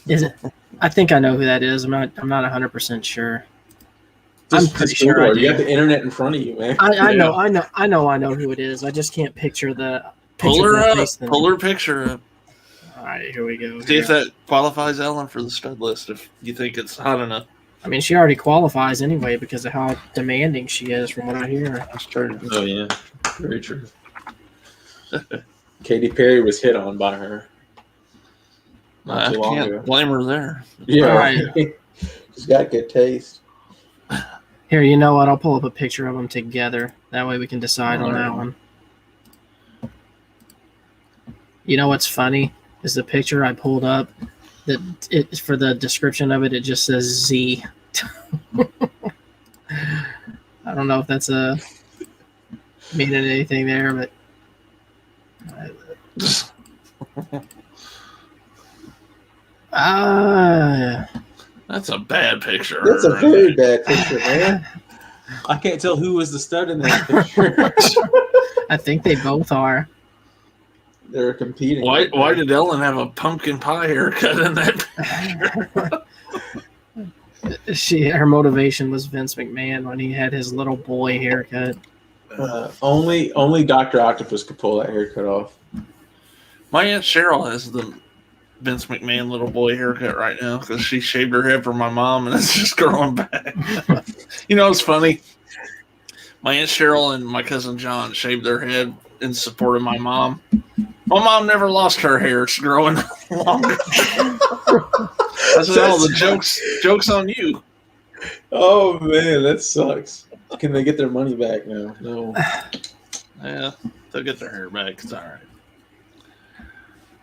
Is it? I think I know who that is. I'm not 100% sure. I'm pretty sure I do. You got the internet in front of you, man. I know who it is. I just can't picture the. Pull her up. Pull her picture up. All right, here we go. See if that qualifies Ellen for the stud list. If you think it's hot enough. I mean, she already qualifies anyway because of how demanding she is, from what I hear. That's true. Oh yeah, very true. Katy Perry was hit on by her. I can't blame her there. Yeah, right. She's got good taste. Here, you know what? I'll pull up a picture of them together. That way we can decide on that one. You know what's funny is the picture I pulled up. That it for the description of it, it just says Z. I don't know if that's meaning anything there, but. That's a bad picture. That's a very bad picture, man. I can't tell who was the stud in that picture. I think they both are. They're competing. Why did Ellen have a pumpkin pie haircut in that picture? Her motivation was Vince McMahon when he had his little boy haircut. Only Dr. Octopus could pull that haircut off. My Aunt Cheryl has the Vince McMahon little boy haircut right now because she shaved her head for my mom and it's just growing back. It's funny. My Aunt Cheryl and my cousin John shaved their head in support of my mom. My mom never lost her hair. It's growing longer. I said, the joke's on you. Oh, man, that sucks. Can they get their money back now? No. Yeah, they'll get their hair back. It's all right.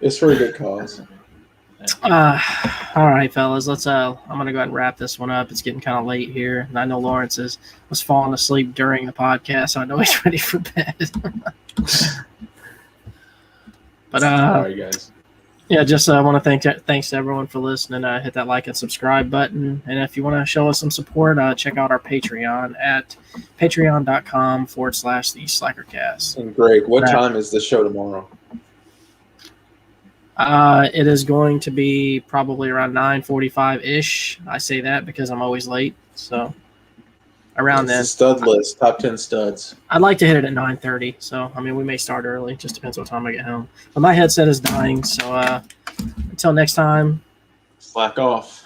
It's for a good cause. All right, fellas. I'm gonna go ahead and wrap this one up. It's getting kind of late here, and I know Lawrence was falling asleep during the podcast, so I know he's ready for bed. But all right, guys. Yeah, just want to thanks to everyone for listening. Hit that like and subscribe button, and if you want to show us some support, check out our Patreon at patreon.com/theslackercast. And Greg, what time is the show tomorrow? It is going to be probably around 9:45 ish. I say that because I'm always late, so around then. Stud list, top 10 studs. I'd like to hit it at 9:30. So I mean, we may start early. Just depends what time I get home. But my headset is dying, so until next time. Slack off.